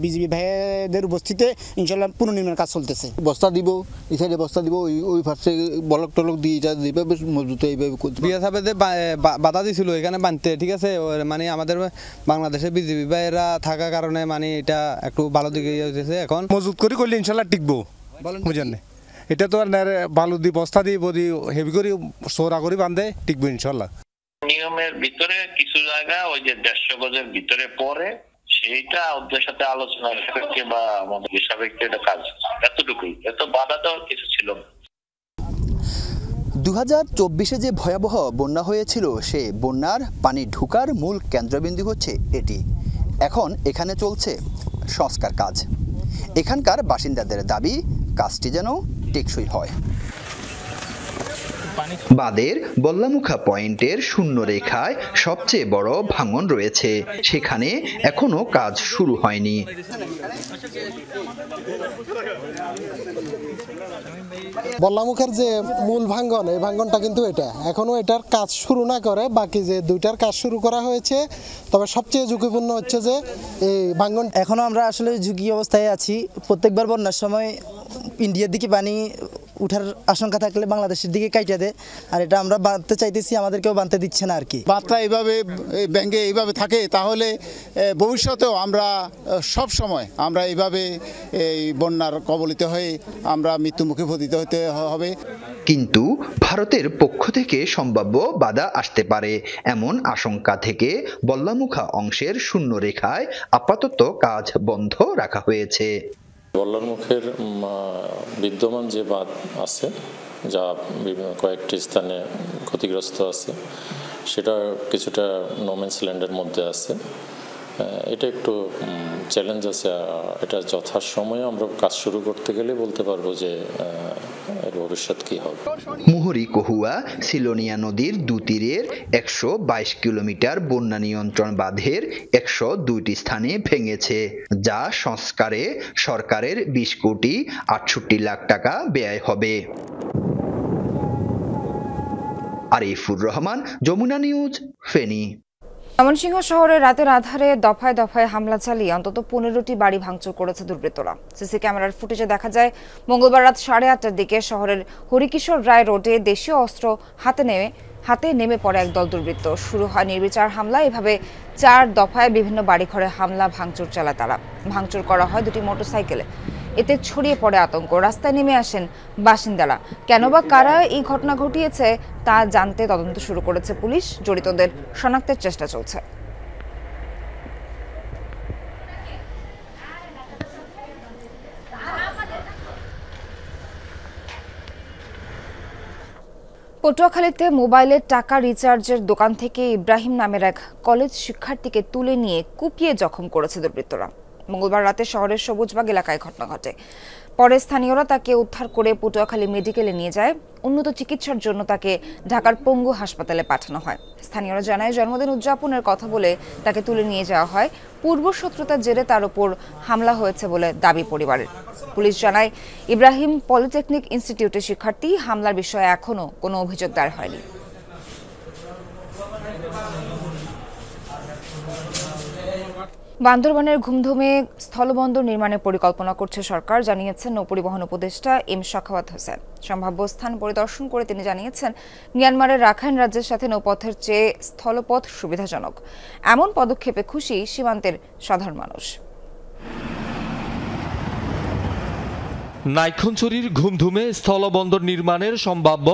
বিজিবি ভাইদের উপস্থিতিতে ইনশাল্লাহ পুনর্নির্মাণ কাজ চলতেছে। বস্তা দিব, এই সাইডে বস্তা দিব, ওই পাশে বলক টলক দিয়ে যেভাবে মজবুত এইভাবে করতে। বিএসএফে বাধা দিয়েছিল এখানে বাঁধতে, ঠিক আছে, মানে আমাদের বাংলাদেশের বিজিবি ভাইয়েরা থাকার কারণে মানে এটা একটু ভালো দিকে হয়েছে। এখন মজবুত করে করলে ইনশাল্লাহ টিকবো, বুঝেন না? এটা তো আর বালু দিয়ে বস্তা দিয়ে বদি হেভি করে সোরা করে বাঁধে টিকবো ইনশাল্লাহ। নিয়মের ভিতরে কিছু জায়গা ওই যে 150 গজের ভিতরে পরে সেইটা ওদের সাথে আলোচনা সাপেক্ষে বা আমাদের সাপেক্ষে এটা কাজ, এতটুকুই। এত বাধা দেওয়ার কিছু ছিল না। 2024-এ যে ভয়াবহ বন্যা হয়েছিল, সে বন্যার পানি ঢুকার মূল কেন্দ্রবিন্দু হচ্ছে এটি। এখন এখানে চলছে সংস্কার কাজ। এখানকার বাসিন্দাদের দাবি কাজটি যেন টেকসই হয়। বাদের বল্লামুখা পয়েন্টের শূন্য রেখায় সবচেয়ে বড় ভাঙন রয়েছে, সেখানে এখনো কাজ শুরু হয়নি। বল্লামুখের যে মূল ভাঙ্গন, এই ভাঙ্গনটা কিন্তু এটা এখনো এটার কাজ শুরু না করে বাকি যে দুইটার কাজ শুরু করা হয়েছে। তবে সবচেয়ে ঝুঁকিপূর্ণ হচ্ছে যে এই ভাঙ্গন। এখনো আমরা আসলে ঝুঁকি অবস্থায় আছি। প্রত্যেকবার বন্যার সময় ইন্ডিয়ার দিকে পানি উঠার আশঙ্কা থাকলে বাংলাদেশের দিকে কাইটা দেয়, আর এটা আমরা বাঁধতে চাইতেছি, আমাদেরকেও বাঁধতে দিচ্ছে না আর কি। বার্তা এইভাবে ব্যাঙ্গে এইভাবে থাকে তাহলে ভবিষ্যতেও আমরা সব সময় আমরা এইভাবে এই বন্যার কবলিত হয়ে আমরা মৃত্যুমুখে পতিত হতে হবে। কিন্তু ভারতের পক্ষ থেকে সম্ভাব্য বাধা আসতে পারে এমন আশঙ্কা থেকে বল্লামুখা অংশের শূন্য রেখায় আপাতত কাজ বন্ধ রাখা হয়েছে। বল্লারমুখের বিদ্যমান যে বাঁধ আছে, যা কয়েকটি স্থানে ক্ষতিগ্রস্ত আছে, সেটা কিছুটা নোম্যান্স ল্যান্ডের মধ্যে আছে। এটা একটু চ্যালেঞ্জ আছে। এটা যথাসময়ে আমরা কাজ শুরু করতে গেলে বলতে পারবো যে এর ভবিষ্যৎ কি হবে। মুহুরী কহুয়া সিলোনিয়া নদীর দুতীরের 122 কিলোমিটার বন্যা নিয়ন্ত্রণ বাঁধের 102টি স্থানে ভেঙেছে, যা সংস্কারে সরকারের 20 কোটি 68 লাখ টাকা ব্যয় হবে। আরিফুর রহমান, যমুনা নিউজ, ফেনী। ময়মনসিংহ শহরে রাতের আধারে দফায় দফায় হামলা চালিয়ে অন্তত 15টি বাড়ি ভাঙচুর করেছে দুর্বৃত্তরা। সিসি ক্যামেরার ফুটেজে দেখা যায় মঙ্গলবার রাত 8:30টার দিকে শহরের হরিকিশোর রায় রোডে দেশীয় অস্ত্র হাতে নেমে পড়ে একদল দুর্বৃত্ত। শুরু হয় নির্বিচার হামলা। এভাবে 4 দফায় বিভিন্ন বাড়িঘরে হামলা ভাঙচুর চালায় তারা। ভাঙচুর করা হয় 2টি মোটরসাইকেলে। এতে ছড়িয়ে পড়ে আতঙ্ক। রাস্তায় নেমে আসেন বাসিন্দারা। কেন বা কারা এই ঘটনা ঘটিয়েছে তা জানতে তদন্ত শুরু করেছে পুলিশ। জড়িতদের শনাক্তের চেষ্টা চলছে। পটুয়াখালীতে মোবাইলের টাকা রিচার্জের দোকান থেকে ইব্রাহিম নামের এক কলেজ শিক্ষার্থীকে তুলে নিয়ে কুপিয়ে জখম করেছে দুর্বৃত্তরা। মঙ্গলবার রাতে শহরের সবুজবাগ এলাকায় ঘটনা ঘটে। পরে স্থানীয়রা তাকে উদ্ধার করে পটুয়াখালী মেডিকেলে নিয়ে যায়। উন্নত চিকিৎসার জন্য তাকে ঢাকার পঙ্গু হাসপাতালে পাঠানো হয়। স্থানীয়রা জানায় জন্মদিন উদযাপনের কথা বলে তাকে তুলে নিয়ে যাওয়া হয়। পূর্ব শত্রুতার জেরে তার উপর হামলা হয়েছে বলে দাবি পরিবারের। পুলিশ জানায় ইব্রাহিম পলিটেকনিক ইনস্টিটিউটের শিক্ষার্থী। হামলার বিষয়ে এখনো কোনো অভিযোগ দায়ের হয়নি। বান্দরবানের ঘুমধুমে স্থলবন্দর নির্মাণের পরিকল্পনা করছে সরকার, জানিয়েছেন নৌপরিবহন উপদেষ্টা এম সাখাওয়াত হোসেন। সম্ভাব্য স্থান পরিদর্শন করে তিনি জানিয়েছেন মিয়ানমারের রাখাইন রাজ্যের সাথে নৌপথের চেয়ে স্থলপথ সুবিধাজনক। এমন পদক্ষেপে খুশি সীমান্তের সাধারণ মানুষ। নাইক্ষুনছড়ির ঘুমধুমে স্থলবন্দর নির্মাণের সম্ভাব্য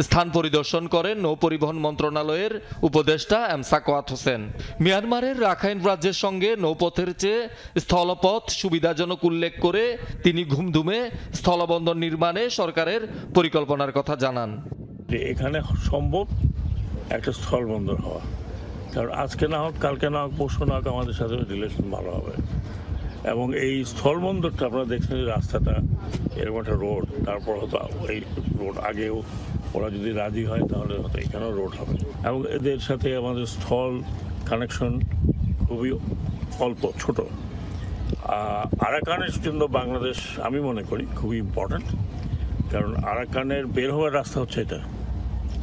স্থান পরিদর্শন করেন নৌপরিবহন মন্ত্রণালয়ের উপদেষ্টা এম সাখাওয়াত হোসেন। মিয়ানমারের রাখাইন রাজ্যের সঙ্গে নৌপথের চেয়ে স্থলপথ সুবিধাজনক উল্লেখ করে তিনি ঘুমধুমে স্থলবন্দর নির্মাণে সরকারের পরিকল্পনার কথা জানান। এখানে সম্ভব একটা স্থলবন্দর হওয়া, কারণ আজকে না হোক কালকে না হোক পরশু না হোক আমাদের সাথে রিলেশন ভালো হবে। এবং এই স্থলবন্দরটা আপনারা দেখছেন যে রাস্তাটা এরকম একটা রোড, তারপর হয়তো এই রোড আগেও ওরা যদি রাজি হয় তাহলে হয়তো এখানেও রোড হবে। এবং এদের সাথে আমাদের স্থল কানেকশন খুবই অল্প, ছোট। আরাকানের জন্য বাংলাদেশ আমি মনে করি খুবই ইম্পর্ট্যান্ট, কারণ আরাকানের বের হওয়ার রাস্তা হচ্ছে এটা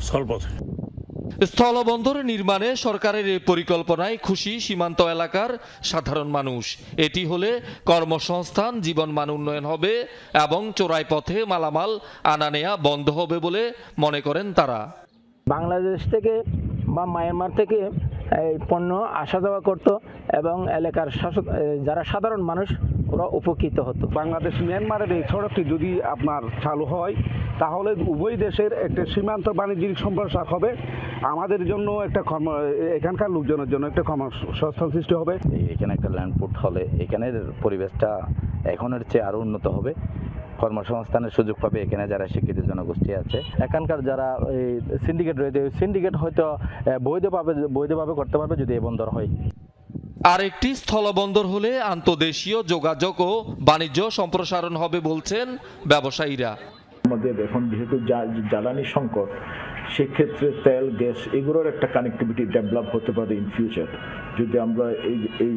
স্থলপথে। স্থলবন্দর নির্মাণে সরকারের এই পরিকল্পনায় খুশি সীমান্ত এলাকার সাধারণ মানুষ। এটি হলে কর্মসংস্থান, জীবনমান উন্নয়ন হবে এবং চোরাই পথে মালামাল আনা নেয়া বন্ধ হবে বলে মনে করেন তারা। বাংলাদেশ থেকে বা মায়ানমার থেকে এই পণ্য আসা যাওয়া করতো এবং এলাকার যারা সাধারণ মানুষ ওরা উপকৃত হতো। বাংলাদেশ মিয়ানমারের এই সড়কটি যদি আপনার চালু হয় তাহলে উভয় দেশের একটা সীমান্ত বাণিজ্যিক সম্প্রসার হবে। আমাদের জন্য একটা এখানকার লোকজনের জন্য একটা কর্মসংস্থান সৃষ্টি হবে। এখানে একটা ল্যান্ডপোর্ট হলে এখানের পরিবেশটা এখনের চেয়ে আরও উন্নত হবে, কর্মসংস্থানের সুযোগ পাবে এখানে যারা শিক্ষিত জনগোষ্ঠী আছে। এখানকার যারা এই সিন্ডিকেট রয়েছে, সিন্ডিকেট হয়তো বৈধভাবে করতে পারবে যদি এই বন্দর হয়। আরেকটি স্থলবন্দর হলে আন্তদেশীয় যোগাযোগ ও বাণিজ্য সম্প্রসারণ হবে বলছেন ব্যবসায়ীরা। আমাদের এখন যেহেতু জ্বালানি সংকট, সেক্ষেত্রে তেল গ্যাস এগুলোর একটা কানেক্টিভিটি ডেভেলপ হতে পারে ইন ফিউচার যদি আমরা এই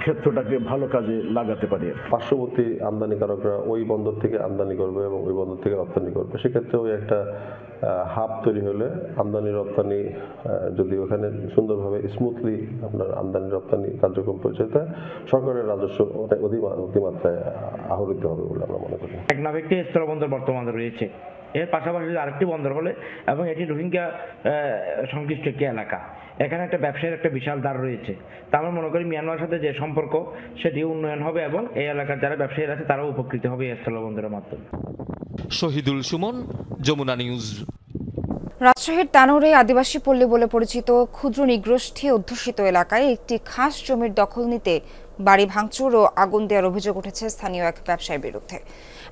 ক্ষেত্রটাকে ভালো কাজে লাগাতে পারি। পার্শ্ববর্তী আমদানিকারকরা ওই বন্দর থেকে আমদানি করবে এবং ওই বন্দর থেকে রপ্তানি করবে, সেক্ষেত্রে ওই একটা হাব তৈরি হলে আমদানি রপ্তানি যদি ওখানে সুন্দরভাবে স্মুথলি আপনার আমদানি রপ্তানি কার্যক্রম পরিচালিত হয়, সরকারের রাজস্ব অতিমাত্রায় আহরিত হবে বলে আমরা মনে করি। টেকনাফ একটি স্থলবন্দর বর্তমানে রয়েছে, এর পাশাপাশি আরেকটি বন্দর হলে এবং এটি রোহিঙ্গা সংশ্লিষ্ট একটি এলাকা, এখানে একটা ব্যবসায়ের একটা বিশাল দ্বার রয়েছে। তা আমরা মনে করি মিয়ানমারের সাথে যে সম্পর্ক সেটি উন্নয়ন হবে এবং এই এলাকার যারা ব্যবসায়ীরা আছে তারাও উপকৃত হবে এই স্থলবন্দরের মাধ্যমে। শহীদুল সুমন, যমুনা নিউজ। রাজশাহীর তানোরে আদিবাসী পল্লী বলে পরিচিত ক্ষুদ্র নিগোষ্ঠী অধ্যুষিত এলাকায় একটি খাস জমির দখল নিতে বাড়ি ভাঙচুর ও আগুন দেওয়ার অভিযোগ উঠেছে স্থানীয় এক ব্যবসায়ীর বিরুদ্ধে।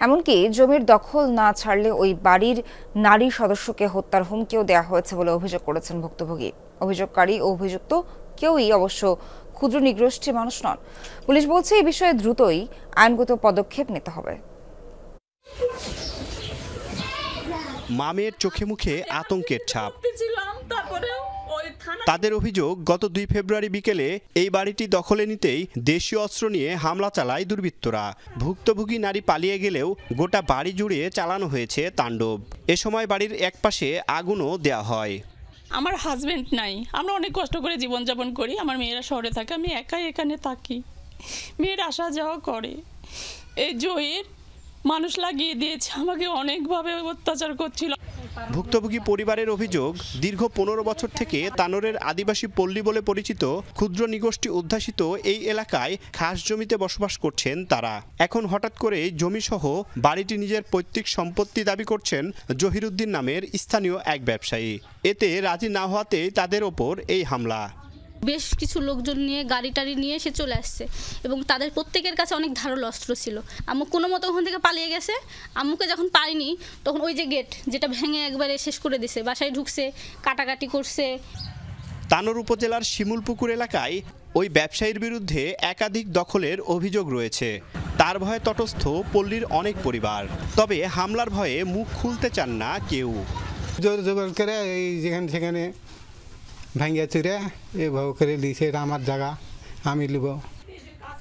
এমনকি জমির দখল না ছাড়লে ওই বাড়ির নারী সদস্যকে হত্যার হুমকিও দেওয়া হয়েছে বলে অভিযোগ করেছেন ভুক্তভোগী। অভিযোগকারী ও অভিযুক্ত কেউই অবশ্য ক্ষুদ্র নিগোষ্ঠীর মানুষ নন। পুলিশ বলছে এই বিষয়ে দ্রুতই আইনগত পদক্ষেপ নিতে হবে। মামের চোখে মুখে আতঙ্কের ছাপ। তাদের অভিযোগ, গত 2 ফেব্রুয়ারি বিকেলে এই বাড়িটি দখলে নিতেই দেশীয় অস্ত্র নিয়ে হামলা চালায় দুর্বৃত্তরা। ভুক্তভোগী নারী পালিয়ে গেলেও গোটা বাড়ি জুড়ে চালানো হয়েছে তাণ্ডব। এ সময় বাড়ির একপাশে আগুনও দেয়া হয়। আমার হাজবেন্ড নাই, আমরা অনেক কষ্ট করে জীবনযাপন করি, আমার মেয়েরা শহরে থাকে, আমি একাই এখানে থাকি, মেয়ের আসা যাওয়া করে। এই জয়ের মানুষ লাগিয়ে দিয়েছে, আমাকে অনেকভাবে অত্যাচার করছিল। ভুক্তভোগী পরিবারের অভিযোগ, দীর্ঘ 15 বছর থেকে তানোরের আদিবাসী পল্লী বলে পরিচিত ক্ষুদ্র নিগোষ্ঠী অধ্যাসিত এই এলাকায় খাস জমিতে বসবাস করছেন তারা। এখন হঠাৎ করে জমিসহ বাড়িটি নিজের পৈতৃক সম্পত্তি দাবি করছেন জহিরুদ্দিন নামের স্থানীয় এক ব্যবসায়ী। এতে রাজি না হওয়াতে তাদের ওপর এই হামলা। বেশ কিছু লোকজন নিয়ে গাড়ি টাড়ি নিয়ে এসে চলে আসছে এবং তাদের প্রত্যেকের কাছে অনেক ধারালো অস্ত্র ছিল। আম্মু কোনো মতো ওখান থেকে পালিয়ে গেছে। আম্মুকে যখন পারিনি তখন ওই যে গেট যেটা ভেঙে একবারে শেষ করে দিছে, বাসায় ঢুকছে, কাটাকাটি করছে। তানোর উপজেলার শিমুলপুকুর এলাকায় ওই ব্যবসায়ীর বিরুদ্ধে একাধিক দখলের অভিযোগ রয়েছে। তার ভয়ে তটস্থ পল্লীর অনেক পরিবার, তবে হামলার ভয়ে মুখ খুলতে চান না কেউ। জোর জবর করে এই যেখানে সেখানে ভাঙ্গা চুরে এভাবে করে দিয়েছে, এটা আমার জায়গা, আমি লিব।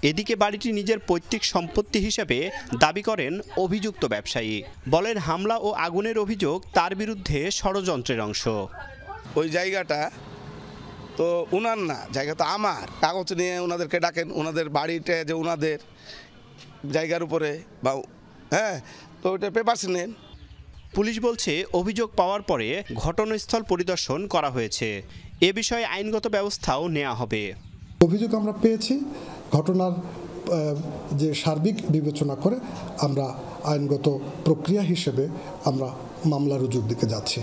এদিকে বাড়িটি নিজের পৈতৃক সম্পত্তি হিসেবে দাবি করেন অভিযুক্ত ব্যবসায়ী। বলেন হামলা ও আগুনের অভিযোগ তার বিরুদ্ধে ষড়যন্ত্রের অংশ। ওই জায়গাটা তো উনার না, জায়গা তো আমার। কাগজ নিয়ে ওনাদেরকে ডাকেন, ওনাদের বাড়িটা যে ওনাদের জায়গার উপরে বা তো ওইটা পেপারস নেন। পুলিশ বলছে অভিযোগ পাওয়ার পরে ঘটনাস্থল পরিদর্শন করা হয়েছে। এ বিষয়ে আইনগত ব্যবস্থাও নেওয়া হবে। অভিযোগ আমরা পেয়েছি, ঘটনার যে সার্বিক বিবেচনা করে আমরা আইনগত প্রক্রিয়া হিসেবে আমরা মামলা রুজুর দিকে যাচ্ছি।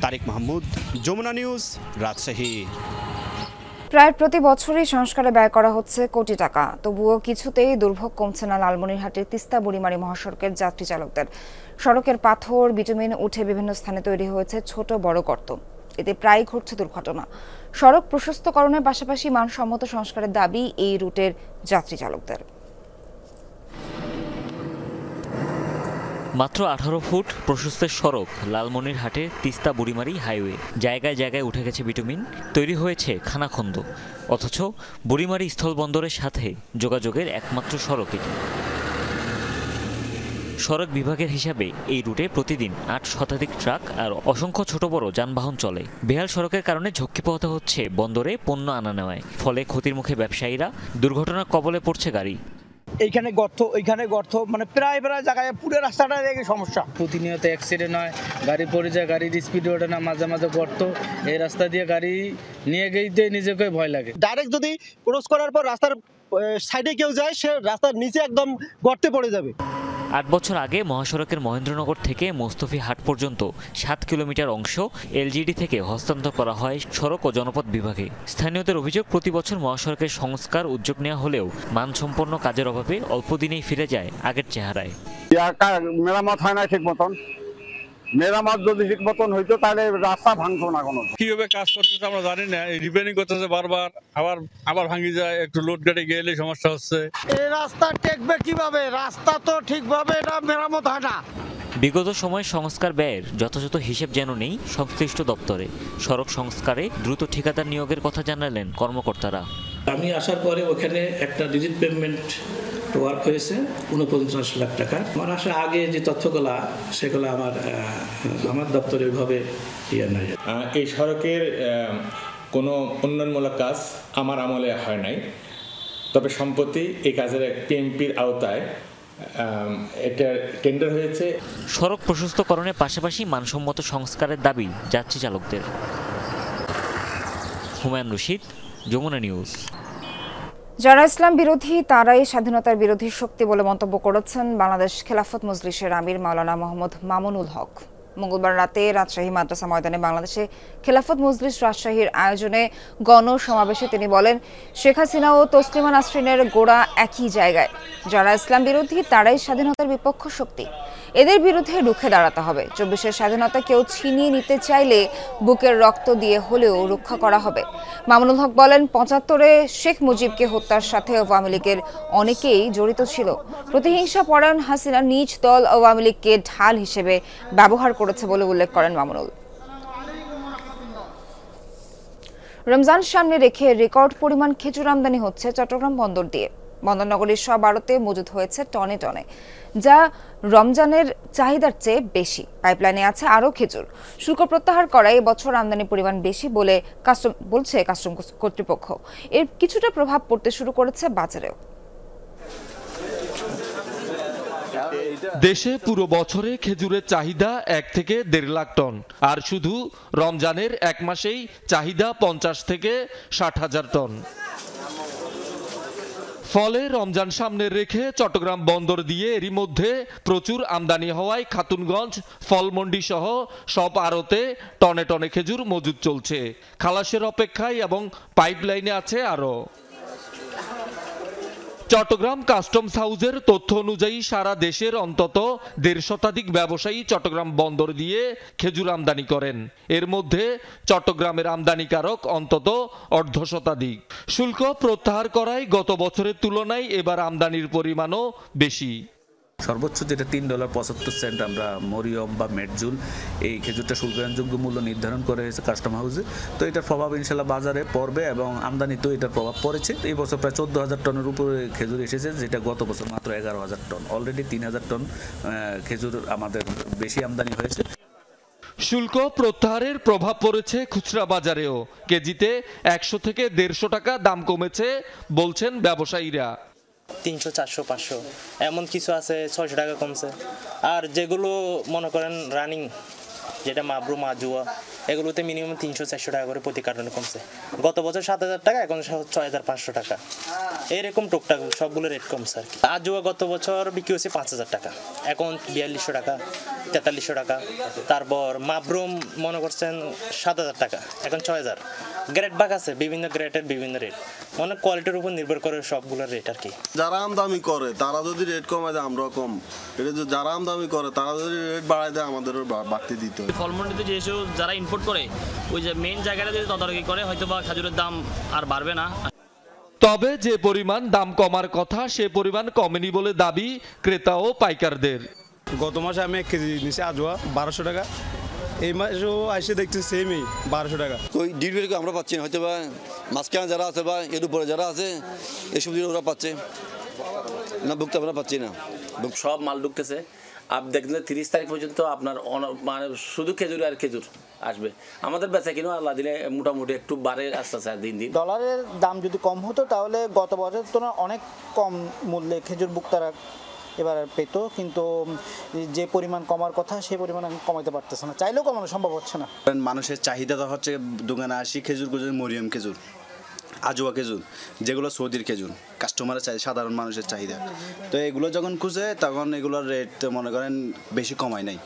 তারেক মাহমুদ, যমুনা নিউজ, রাজশাহী। প্রায় প্রতি বছরই সংস্কারে ব্যয় করা হচ্ছে কোটি টাকা, তবুও কিছুতেই দুর্ভোগ কমছে না লালমনিরহাটের তিস্তা বুড়িমারি মহাসড়কের যাত্রী চালকদের। সড়কের পাথর বিটুমিন উঠে বিভিন্ন স্থানে তৈরি হয়েছে ছোট বড় গর্ত, এতে প্রায় ঘটছে দুর্ঘটনা। সড়ক প্রশস্তকরণের পাশাপাশি মানসম্মত সংস্কারের দাবি এই রুটের যাত্রী চালকদের। মাত্র 18 ফুট প্রশস্তের সড়ক লালমনিরহাটে তিস্তা বুড়িমারি হাইওয়ে, জায়গায় জায়গায় উঠে গেছে বিটুমিন, তৈরি হয়েছে খানাখন্দ। অথচ বুড়িমারি স্থলবন্দরের সাথে যোগাযোগের একমাত্র সড়ক এটি। সড়ক বিভাগের হিসাবে এই রুটে প্রতিদিন 8 শতাধিক ট্রাক আর অসংখ্য ছোট বড় যানবাহন চলে। বেহাল সড়কের কারণে ঝক্কি পোহাতে হচ্ছে বন্দরে পণ্য আনা নেওয়ায়, ফলে ক্ষতির মুখে ব্যবসায়ীরা, দুর্ঘটনার কবলে পড়ছে গাড়ি। এইখানে গর্ত, ওইখানে গর্ত, মানে প্রায় জায়গায় পুরো রাস্তাটা সমস্যা। প্রতিনিয়ত অ্যাক্সিডেন্ট হয়, গাড়ি পড়ে যায়, গাড়ির স্পিড ওঠে না, মাঝে মাঝে গর্ত। এই রাস্তা দিয়ে গাড়ি নিয়ে গেইতে নিজেকে ভয় লাগে। ডাইরেক্ট যদি ক্রস করার পর রাস্তার সাইডে কেউ যায়, সে রাস্তার নিচে একদম গর্তে পড়ে যাবে। 8 বছর আগে মহাসড়কের মহেন্দ্রনগর থেকে মোস্তফি হাট পর্যন্ত 7 কিলোমিটার অংশ এলজিডি থেকে হস্তান্তর করা হয় সড়ক ও জনপথ বিভাগে। স্থানীয়দের অভিযোগ, প্রতি বছর মহাসড়কের সংস্কার উদ্যোগ নেওয়া হলেও মানসম্পন্ন কাজের অভাবে অল্প দিনেই ফিরে যায় আগের চেহারায়। মেরামত হয় না ঠিক মতন, মেরামত যদি ঠিক মতন হইতো তাহলে রাস্তা ভাঙতো না। কোনো কিভাবে কাজ করতেছে আমরা জানি না, রিপেয়ারিং করতেছে বারবার, আবার ভাঙি যায়, একটু লোড গাড়ি গেলে সমস্যা হচ্ছে। এই রাস্তা টেকবে কিভাবে? রাস্তা তো ঠিকভাবে এটা মেরামত হয় না। বিগত সময়ে সংস্কার ব্যয়ের যথাযথ হিসেব যেন নেই সংশ্লিষ্ট দপ্তরে। সড়ক সংস্কারে দ্রুত ঠিকাদার নিয়োগের কথা জানালেন কর্মকর্তারা। আমি আসার পরে ওখানে একটা ডিজিট পেমেন্ট ওয়ার্ক হয়েছে 49 লাখ টাকা। আমার আসার আগে যে তথ্যগুলা সেগুলো আমার দপ্তরে ওইভাবে নাই। এই সড়কের কোনো উন্নয়নমূলক কাজ আমার আমলে হয় নাই, তবে সম্প্রতি এই কাজের পিএমপির আওতায় এটা টেন্ডার হয়েছে। সড়ক প্রশস্তকরণের পাশাপাশি মানসম্মত সংস্কারের দাবি যাত্রী চালকদের। হুমায়ুন রশিদ, যমুনা নিউজ। যারা ইসলাম বিরোধী তারাই স্বাধীনতার বিরোধী শক্তি বলে মন্তব্য করেছেন বাংলাদেশ খেলাফত মজলিসের আমির মাওলানা মোহাম্মদ মামুনুল হক। মঙ্গলবার রাতে রাজশাহী মাদ্রাসা ময়দানে বাংলাদেশে খেলাফত মজলিস রাজশাহীর আয়োজনে গণসমাবেশে তিনি বলেন, শেখ হাসিনা ও তসলিমা নাসরিনের গোড়া একই জায়গায়। যারা ইসলাম বিরোধী তারাই স্বাধীনতার বিপক্ষ শক্তি, এদের বিরুদ্ধে রুখে দাঁড়াতে হবে। 24-এর স্বাধীনতা কেউ ছিনিয়ে নিতে চাইলে বুকের রক্ত দিয়ে হলেও রক্ষা করা হবে। মামুনুল হক বলেন, 75-এ শেখ মুজিবকে হত্যার সাথে আওয়ামী লীগের অনেকেই জড়িত ছিল। প্রতিহিংসা পরায়ণ হাসিনা নিজ দল আওয়ামী লীগকে ঢাল হিসেবে ব্যবহার করেছে বলে উল্লেখ করেন মামুনুল। রমজান সামনে রেখে রেকর্ড পরিমাণ খেজুর আমদানি হচ্ছে চট্টগ্রাম বন্দর দিয়ে। বন্দরনগরীর সব আড়তে মজুদ হয়েছে টনে টনে, যা রমজানের চাহিদার চেয়ে বেশি। পাইপলাইনে আছে আরও খেজুর। শুল্ক প্রত্যাহার করায় এবছর আমদানির পরিমাণ বেশি বলে বলছে কাস্টম কর্তৃপক্ষ। এর কিছুটা প্রভাব পড়তে শুরু করেছে বাজারেও। দেশে পুরো বছরে খেজুরের চাহিদা 1 থেকে 1.5 লাখ টন, আর শুধু রমজানের এক মাসেই চাহিদা 50 থেকে 60,000 টন। ফলে রমজান সামনে রেখে চট্টগ্রাম বন্দর দিয়ে এরই মধ্যে প্রচুর আমদানি হওয়ায় খাতুনগঞ্জ, ফলমন্ডি সহ সব আড়তে টনে টনে খেজুর মজুদ চলছে। খালাসের অপেক্ষায় এবং পাইপলাইনে আছে আরও। চট্টগ্রাম কাস্টমস হাউসের তথ্য অনুযায়ী সারা দেশের অন্তত 1.5 শতাধিক ব্যবসায়ী চট্টগ্রাম বন্দর দিয়ে খেজুর আমদানি করেন। এর মধ্যে চট্টগ্রামের আমদানিকারক অন্তত 1/2 শতাধিক। শুল্ক প্রত্যাহার করায় গত বছরের তুলনায় এবার আমদানির পরিমাণও বেশি। সর্বোচ্চ যেটা $3.75 আমরা মরিয়ম বা মেটজুল এই খেজুরটা শুল্কায়নযোগ্য মূল্য নির্ধারণ করে হয়েছে কাস্টম হাউসে। তো এটার প্রভাব ইনশাল্লাহ বাজারে পড়বে এবং আমদানিতেও এটার প্রভাব পড়েছে। এই বছর প্রায় 14,000 টনের উপরে খেজুর এসেছে, যেটা গত বছর মাত্র 11,000 টন। অলরেডি 3,000 টন খেজুর আমাদের বেশি আমদানি হয়েছে। শুল্ক প্রত্যাহারের প্রভাব পড়েছে খুচরা বাজারেও। কেজিতে 100 থেকে 150 টাকা দাম কমেছে বলছেন ব্যবসায়ীরা। 300, 400, 500 এমন কিছু আছে 600 টাকা কমছে। আর যেগুলো মনে করেন রানিং, যেটা মাবরু মাজুয়া, এগুলোতে মিনিমাম 300-400 টাকা করে প্রতি কার্টনে কমছে। গত বছর 7,000 টাকা, এখন 6,500 টাকা। এরকম টুকটাক সবগুলো রেট কমছে আর কি। আজুয়া গত বছর বিক্রি হয়েছে 5,000 টাকা, এখন 4200 টাকা, 4300 টাকা। তারপর মাবরুম মনে করছেন 7,000 টাকা, এখন 6,000। গ্রেড ভাগ আছে, বিভিন্ন গ্রেডের বিভিন্ন রেট, মানে কোয়ালিটির উপর নির্ভর করে সবগুলোর রেট আর কি। যারা আমদানি করে তারা যদি রেট কমায় দেয় আমরা কম, এটা যারা আমদানি করে তারা যদি রেট বাড়ায় দেয় আমাদেরও বাড়তি দিতে হয়। ফলমন্ডিতে যেসব যারা ইম্পোর্ট করে ওই যে মেইন জায়গাটা যদি তদারকি করে হয়তো বা খেজুরের দাম আর বাড়বে না। তবে যে পরিমাণ দাম কমার কথা সে পরিমাণ কমেনি বলে দাবি ক্রেতা ও পাইকারদের। গত মাসে আমি 1 কেজি নিচে আজোয়া 1200 টাকা, এই মাসেও আইসে দেখছি সেমই 1200 টাকা। ওই ডিলিভারি আমরা পাচ্ছি না, হয়তো বা মাঝখানে যারা আছে বা এর উপরে যারা আছে এসব দিন ওরা পাচ্ছে না, ভুক্ত আমরা পাচ্ছি না। সব মাল ঢুকতেছে। আপনি দেখলেন 30 তারিখ পর্যন্ত আপনার মানে শুধু খেজুর আর খেজুর আসবে। আমাদের বেচা কিনো আল্লাহ দিলে মোটামুটি একটু বাড়ে আস্তে আস্তে দিন দিন। ডলারের দাম যদি কম হতো তাহলে গত বছরের তুলনায় অনেক কম মূল্যে খেজুর ভুক্তারা এবার পেতো, কিন্তু যে পরিমাণ কমার কথা সেই পরিমাণ কমাইতে পারতেছে না, চাইলেও কমানো সম্ভব হচ্ছে না। মানুষের চাহিদাটা হচ্ছে দোকানে আসি খেজুর, মরিয়ম খেজুর, আজোয়া খেজুর, যেগুলো সৌদির খেজুর কাস্টমারের চাই, সাধারণ মানুষের চাহিদা। তো এগুলো যখন খুঁজে তখন এগুলোর রেট মনে করেন বেশি কমায় নাই।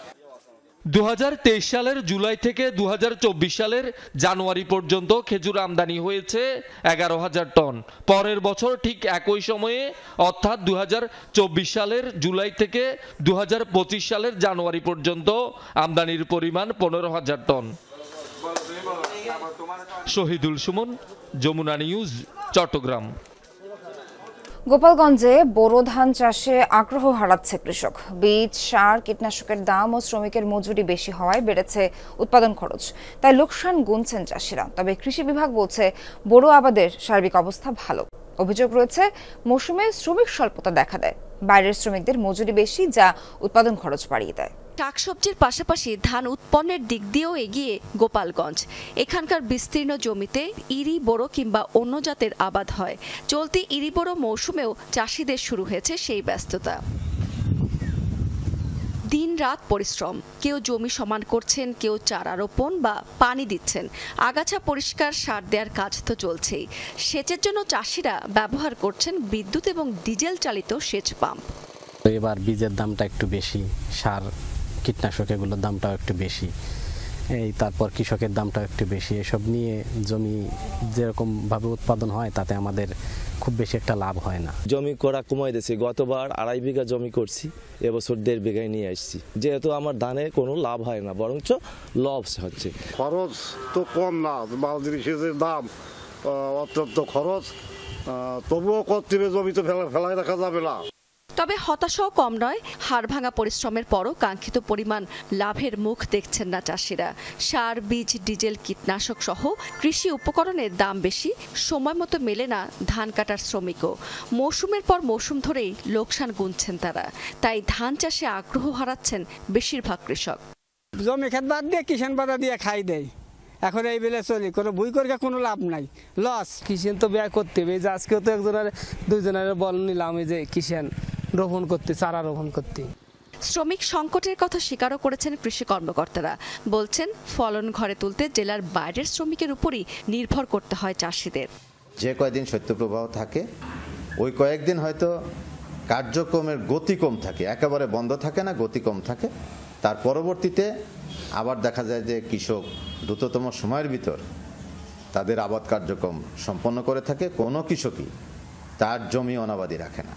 2023 সালের জুলাই থেকে 2024 সালের জানুয়ারি পর্যন্ত খেজুর আমদানি হয়েছে 11,000 টন। পরের বছর ঠিক একই সময়ে অর্থাৎ 2024 সালের জুলাই থেকে 2025 সালের জানুয়ারি পর্যন্ত আমদানির পরিমাণ 15,000 টন। শহীদুল সুমন, যমুনা নিউজ, চট্টগ্রাম। গোপালগঞ্জে বোরো ধান চাষে আগ্রহ হারাচ্ছে কৃষক। বীজ, সার, কীটনাশকের দাম ও শ্রমিকের মজুরি বেশি হওয়ায় বেড়েছে উৎপাদন খরচ, তাই লোকসান গুনছেন চাষিরা। তবে কৃষি বিভাগ বলছে বোরো আবাদের সার্বিক অবস্থা ভালো। অভিযোগ রয়েছে মৌসুমে শ্রমিক স্বল্পতা দেখা দেয়, বাইরের শ্রমিকদের মজুরি বেশি, যা উৎপাদন খরচ বাড়িয়ে দেয়। শাকসবজির পাশাপাশি ধান উৎপন্নের দিক দিয়েও এগিয়ে গোপালগঞ্জ। এখানকার বিস্তীর্ণ জমিতে ইরি, বোরো কিংবা অন্য জাতের আবাদ হয়। চলতি ইরি বোরো মৌসুমেও চাষিদের শুরু হয়েছে সেই ব্যস্ততা। দিন রাত পরিশ্রম, কেউ জমি সমান করছেন, কেউ চারা রোপণ বা পানি দিচ্ছেন, আগাছা পরিষ্কার, সার দেওয়ার কাজ তো চলছেই। সেচের জন্য চাষিরা ব্যবহার করছেন বিদ্যুৎ এবং ডিজেল চালিত সেচ পাম্প। এবার বীজের দামটা একটু বেশি, সার কীটনাশক এগুলোর দামটাও একটু বেশি, তারপর কৃষকের দামটাও একটু বেশি। এসব নিয়ে জমি যেরকমভাবে উৎপাদন হয় তাতে আমাদের খুব বেশি একটা লাভ হয় না। জমি করা কমাই দিয়েছি, গতবার 2.5 বিঘা জমি করছি, এবছর 1.5 বিঘায় নিয়ে আসছি। যেহেতু আমার ধানে কোনো লাভ হয় না, বরঞ্চ লস হচ্ছে। খরচ তো কম না, মাল জিনিসের দাম অত্যন্ত খরচ, তবুও কর্তৃপক্ষ জমি তো ফেলাই রাখা যাবে না। তবে হতাশাও কম নয়। হাড় ভাঙা পরিশ্রমের পরও কাঙ্ক্ষিত পরিমাণ লাভের মুখ দেখছেন না চাষিরা। সার, বীজ, ডিজেল, কীটনাশক সহ কৃষি উপকরণের দাম বেশি, সময় মতো মেলে না ধান কাটার শ্রমিকও। মৌসুমের পর মৌসুম ধরেই লোকসান গুনছেন তারা, তাই ধান চাষে আগ্রহ হারাচ্ছেন বেশিরভাগ কৃষক। জমি খেত বাদ দিয়ে কিষান বাধা দিয়ে খাই দেয়, এখন এই বেলে চলি, কোনো বই করে কোনো লাভ নাই, লস। কিষান তো ব্যয় করতে হবে, যে আজকেও তো একজনের দুইজনের বল নিলাম, এই যে কিষান রোপণ করতে, চারা রোপণ করতে। শ্রমিক সংকটের কথা স্বীকারও করেছেন কৃষি কর্মকর্তারা। বলছেন ফলন ঘরে তুলতে জেলার বাইরের শ্রমিকের উপরই নির্ভর করতে হয় চাষিদের। যে কয়েকদিন শৈত্যপ্রবাহ থাকে, ওই কয়েকদিন হয়তো কার্যক্রমের গতি কম থাকে, একেবারে বন্ধ থাকে না, গতি কম থাকে। তার পরবর্তীতে আবার দেখা যায় যে কৃষক দ্রুততম সময়ের ভিতর তাদের আবাদ কার্যক্রম সম্পন্ন করে থাকে। কোনো কৃষকই তার জমি অনাবাদি রাখে না।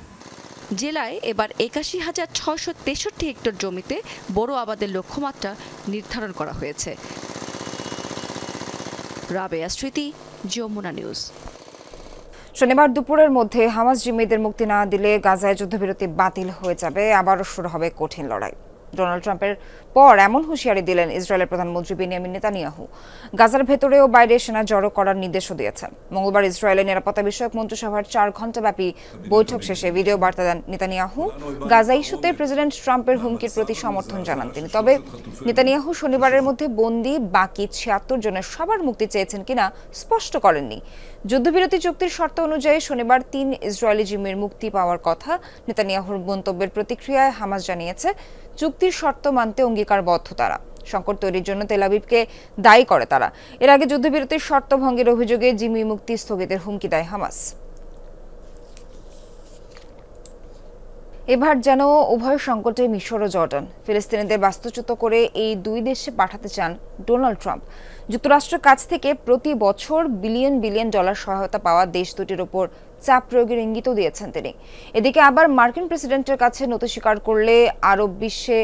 জেলায় এবার ৮১,৬৬৩ হেক্টর জমিতে বোরো আবাদের লক্ষ্যমাত্রা নির্ধারণ করা হয়েছে। রাবেয়া স্মৃতি, যমুনা নিউজ। শনিবার দুপুরের মধ্যে হামাস জিম্মিদের মুক্তি না দিলে গাজায় যুদ্ধবিরতি বাতিল হয়ে যাবে, আবারও শুরু হবে কঠিন লড়াই। ডোনাল্ড ট্রাম্পের পর এমন হুঁশিয়ারি দিলেন ইসরায়েলের প্রধানমন্ত্রী বেনিয়ামিন নেতানিয়াহু। গাজার ভেতরে ও বাইরে সেনা জড়ো করার নির্দেশও দিয়েছেন। মঙ্গলবার ইসরায়েলের নিরাপত্তা বিষয়ক মন্ত্রিসভার 4 ঘণ্টাব্যাপী বৈঠক শেষে ভিডিও বার্তা দেন নেতানিয়াহু। গাজা ইস্যুতে প্রেসিডেন্ট ট্রাম্পের হুমকির প্রতি সমর্থন জানান তিনি। তবে নেতানিয়াহু শনিবারের মধ্যে বন্দী বাকি 76 জনের সবার মুক্তি চেয়েছেন কিনা স্পষ্ট করেননি। যুদ্ধবিরতি চুক্তির শর্ত অনুযায়ী শনিবার 3 ইসরায়েলি জিম্মির মুক্তি পাওয়ার কথা। নেতানিয়াহুর মন্তব্যের প্রতিক্রিয়ায় হামাস জানিয়েছে চুক্তির শর্ত মানতে অঙ্গীকারবদ্ধ তারা। সংকট তৈরির জন্য তেল আবিবকে দায়ী করে তারা। এর আগে যুদ্ধবিরতির শর্ত ভঙ্গের অভিযোগে জিম্মি মুক্তি স্থগিতের হুমকি দেয় হামাস। এবার যেন উভয় সংকটে মিশর ও জর্ডান। ফিলিস্তিনিদের বাস্তুচ্যুত করে এই দুই দেশে পাঠাতে চান ডোনাল্ড ট্রাম্প। যুক্তরাষ্ট্রের কাছ থেকে প্রতি বছর বিলিয়ন বিলিয়ন ডলার সহায়তা পাওয়া দেশ দুটির ওপর চাপ প্রয়োগের ইঙ্গিতও দিয়েছেন তিনি। এদিকে আবার মার্কিন প্রেসিডেন্টের কাছে নতি স্বীকার করলে আরব বিশ্বে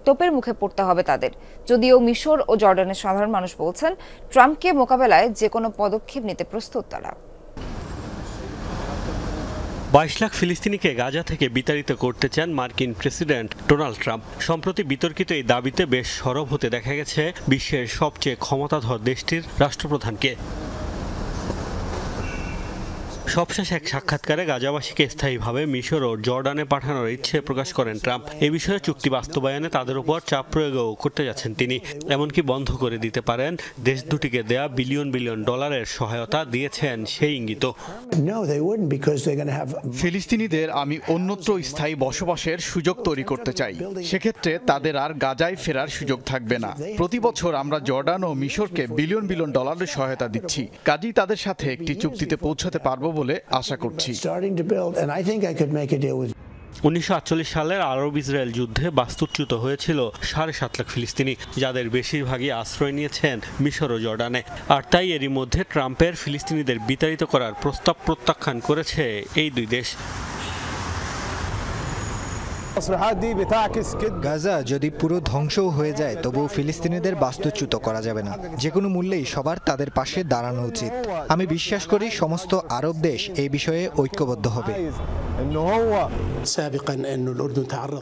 তোপের মুখে পড়তে হবে তাদের। যদিও মিশর ও জর্ডানের সাধারণ মানুষ বলছেন ট্রাম্পকে মোকাবেলায় যে কোনো পদক্ষেপ নিতে প্রস্তুত তারা। 22 লাখ ফিলিস্তিনিকে গাজা থেকে বিতাড়িত করতে চান মার্কিন প্রেসিডেন্ট ডোনাল্ড ট্রাম্প। সম্প্রতি বিতর্কিত এই দাবিতে বেশ সরব হতে দেখা গেছে বিশ্বের সবচেয়ে ক্ষমতাধর দেশটির রাষ্ট্রপ্রধানকে। সবশেষ এক সাক্ষাৎকারে গাজাবাসীকে স্থায়ীভাবে মিশর ও জর্ডানে পাঠানোর ইচ্ছে প্রকাশ করেন ট্রাম্প। এ বিষয়ে চুক্তি বাস্তবায়নে তাদের উপর চাপ প্রয়োগও করতে যাচ্ছেন তিনি। এমনকি বন্ধ করে দিতে পারেন দেশ দুটিকে দেয়া বিলিয়ন বিলিয়ন ডলারের সহায়তা দিয়েছেন সেই ইঙ্গিত। ফিলিস্তিনিদের আমি অন্যত্র স্থায়ী বসবাসের সুযোগ তৈরি করতে চাই। সেক্ষেত্রে তাদের আর গাজায় ফেরার সুযোগ থাকবে না। প্রতি বছর আমরা জর্ডান ও মিশরকে বিলিয়ন বিলিয়ন ডলারের সহায়তা দিচ্ছি। কাজেই তাদের সাথে একটি চুক্তিতে পৌঁছাতে পারবো বলে আশা করছি। 1948 সালের আরব ইসরায়েল যুদ্ধে বাস্তুচ্যুত হয়েছিল 7.5 লাখ ফিলিস্তিনি, যাদের বেশিরভাগই আশ্রয় নিয়েছেন মিশর ও জর্ডানে। আর তাই এরই মধ্যে ট্রাম্পের ফিলিস্তিনিদের বিতাড়িত করার প্রস্তাব প্রত্যাখ্যান করেছে এই দুই দেশ। 2048 সালের আরব ইসরায়েল যুদ্ধে বাস্তুচ্যুত হয়েছিল 7.5 লাখ ফিলিস্তিনি, যাদের বেশিরভাগই আশ্রয় নিয়েছেন মিশর ও জর্ডানে। আর তাই এরই মধ্যে ট্রাম্পের ফিলিস্তিনিদের বিতাড়িত করার প্রস্তাব প্রত্যাখ্যান করেছে এই দুই দেশ। গাজা যদি পুরো ধ্বংসও হয়ে যায় তবুও ফিলিস্তিনিদের বাস্তুচ্যুত করা যাবে না। যে কোনো মূল্যেই সবার তাদের পাশে দাঁড়ানো উচিত। আমি বিশ্বাস করি সমস্ত আরব দেশ এই বিষয়ে ঐক্যবদ্ধ হবে।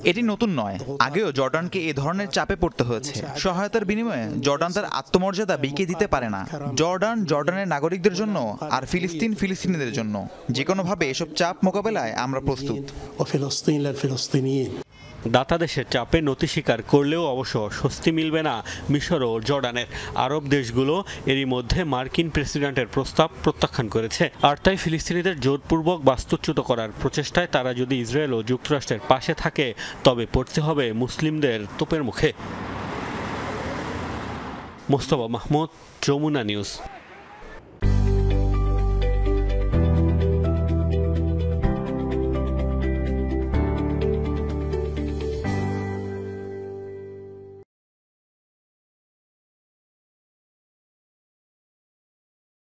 এটি নতুন নয়, আগেও জর্ডানকে এ ধরনের চাপে পড়তে হয়েছে। সহায়তার বিনিময়ে জর্ডান তার আত্মমর্যাদা বিকিয়ে দিতে পারে না। জর্ডান জর্ডানের নাগরিকদের জন্য, আর ফিলিস্তিন ফিলিস্তিনিদের জন্য। যে কোনোভাবে এসব চাপ মোকাবেলায় আমরা প্রস্তুত। দাতা দেশের চাপে নতি স্বীকার করলেও অবশ্য স্বস্তি মিলবে না মিশর ও জর্ডানের। আরব দেশগুলো এরই মধ্যে মার্কিন প্রেসিডেন্টের প্রস্তাব প্রত্যাখ্যান করেছে। আর তাই ফিলিস্তিনিদের জোরপূর্বক বাস্তুচ্যুত করার প্রচেষ্টায় তারা যদি ইসরায়েল ও যুক্তরাষ্ট্রের পাশে থাকে তবে পড়তে হবে মুসলিমদের তোপের মুখে। মোস্তফা মাহমুদ, যমুনা নিউজ।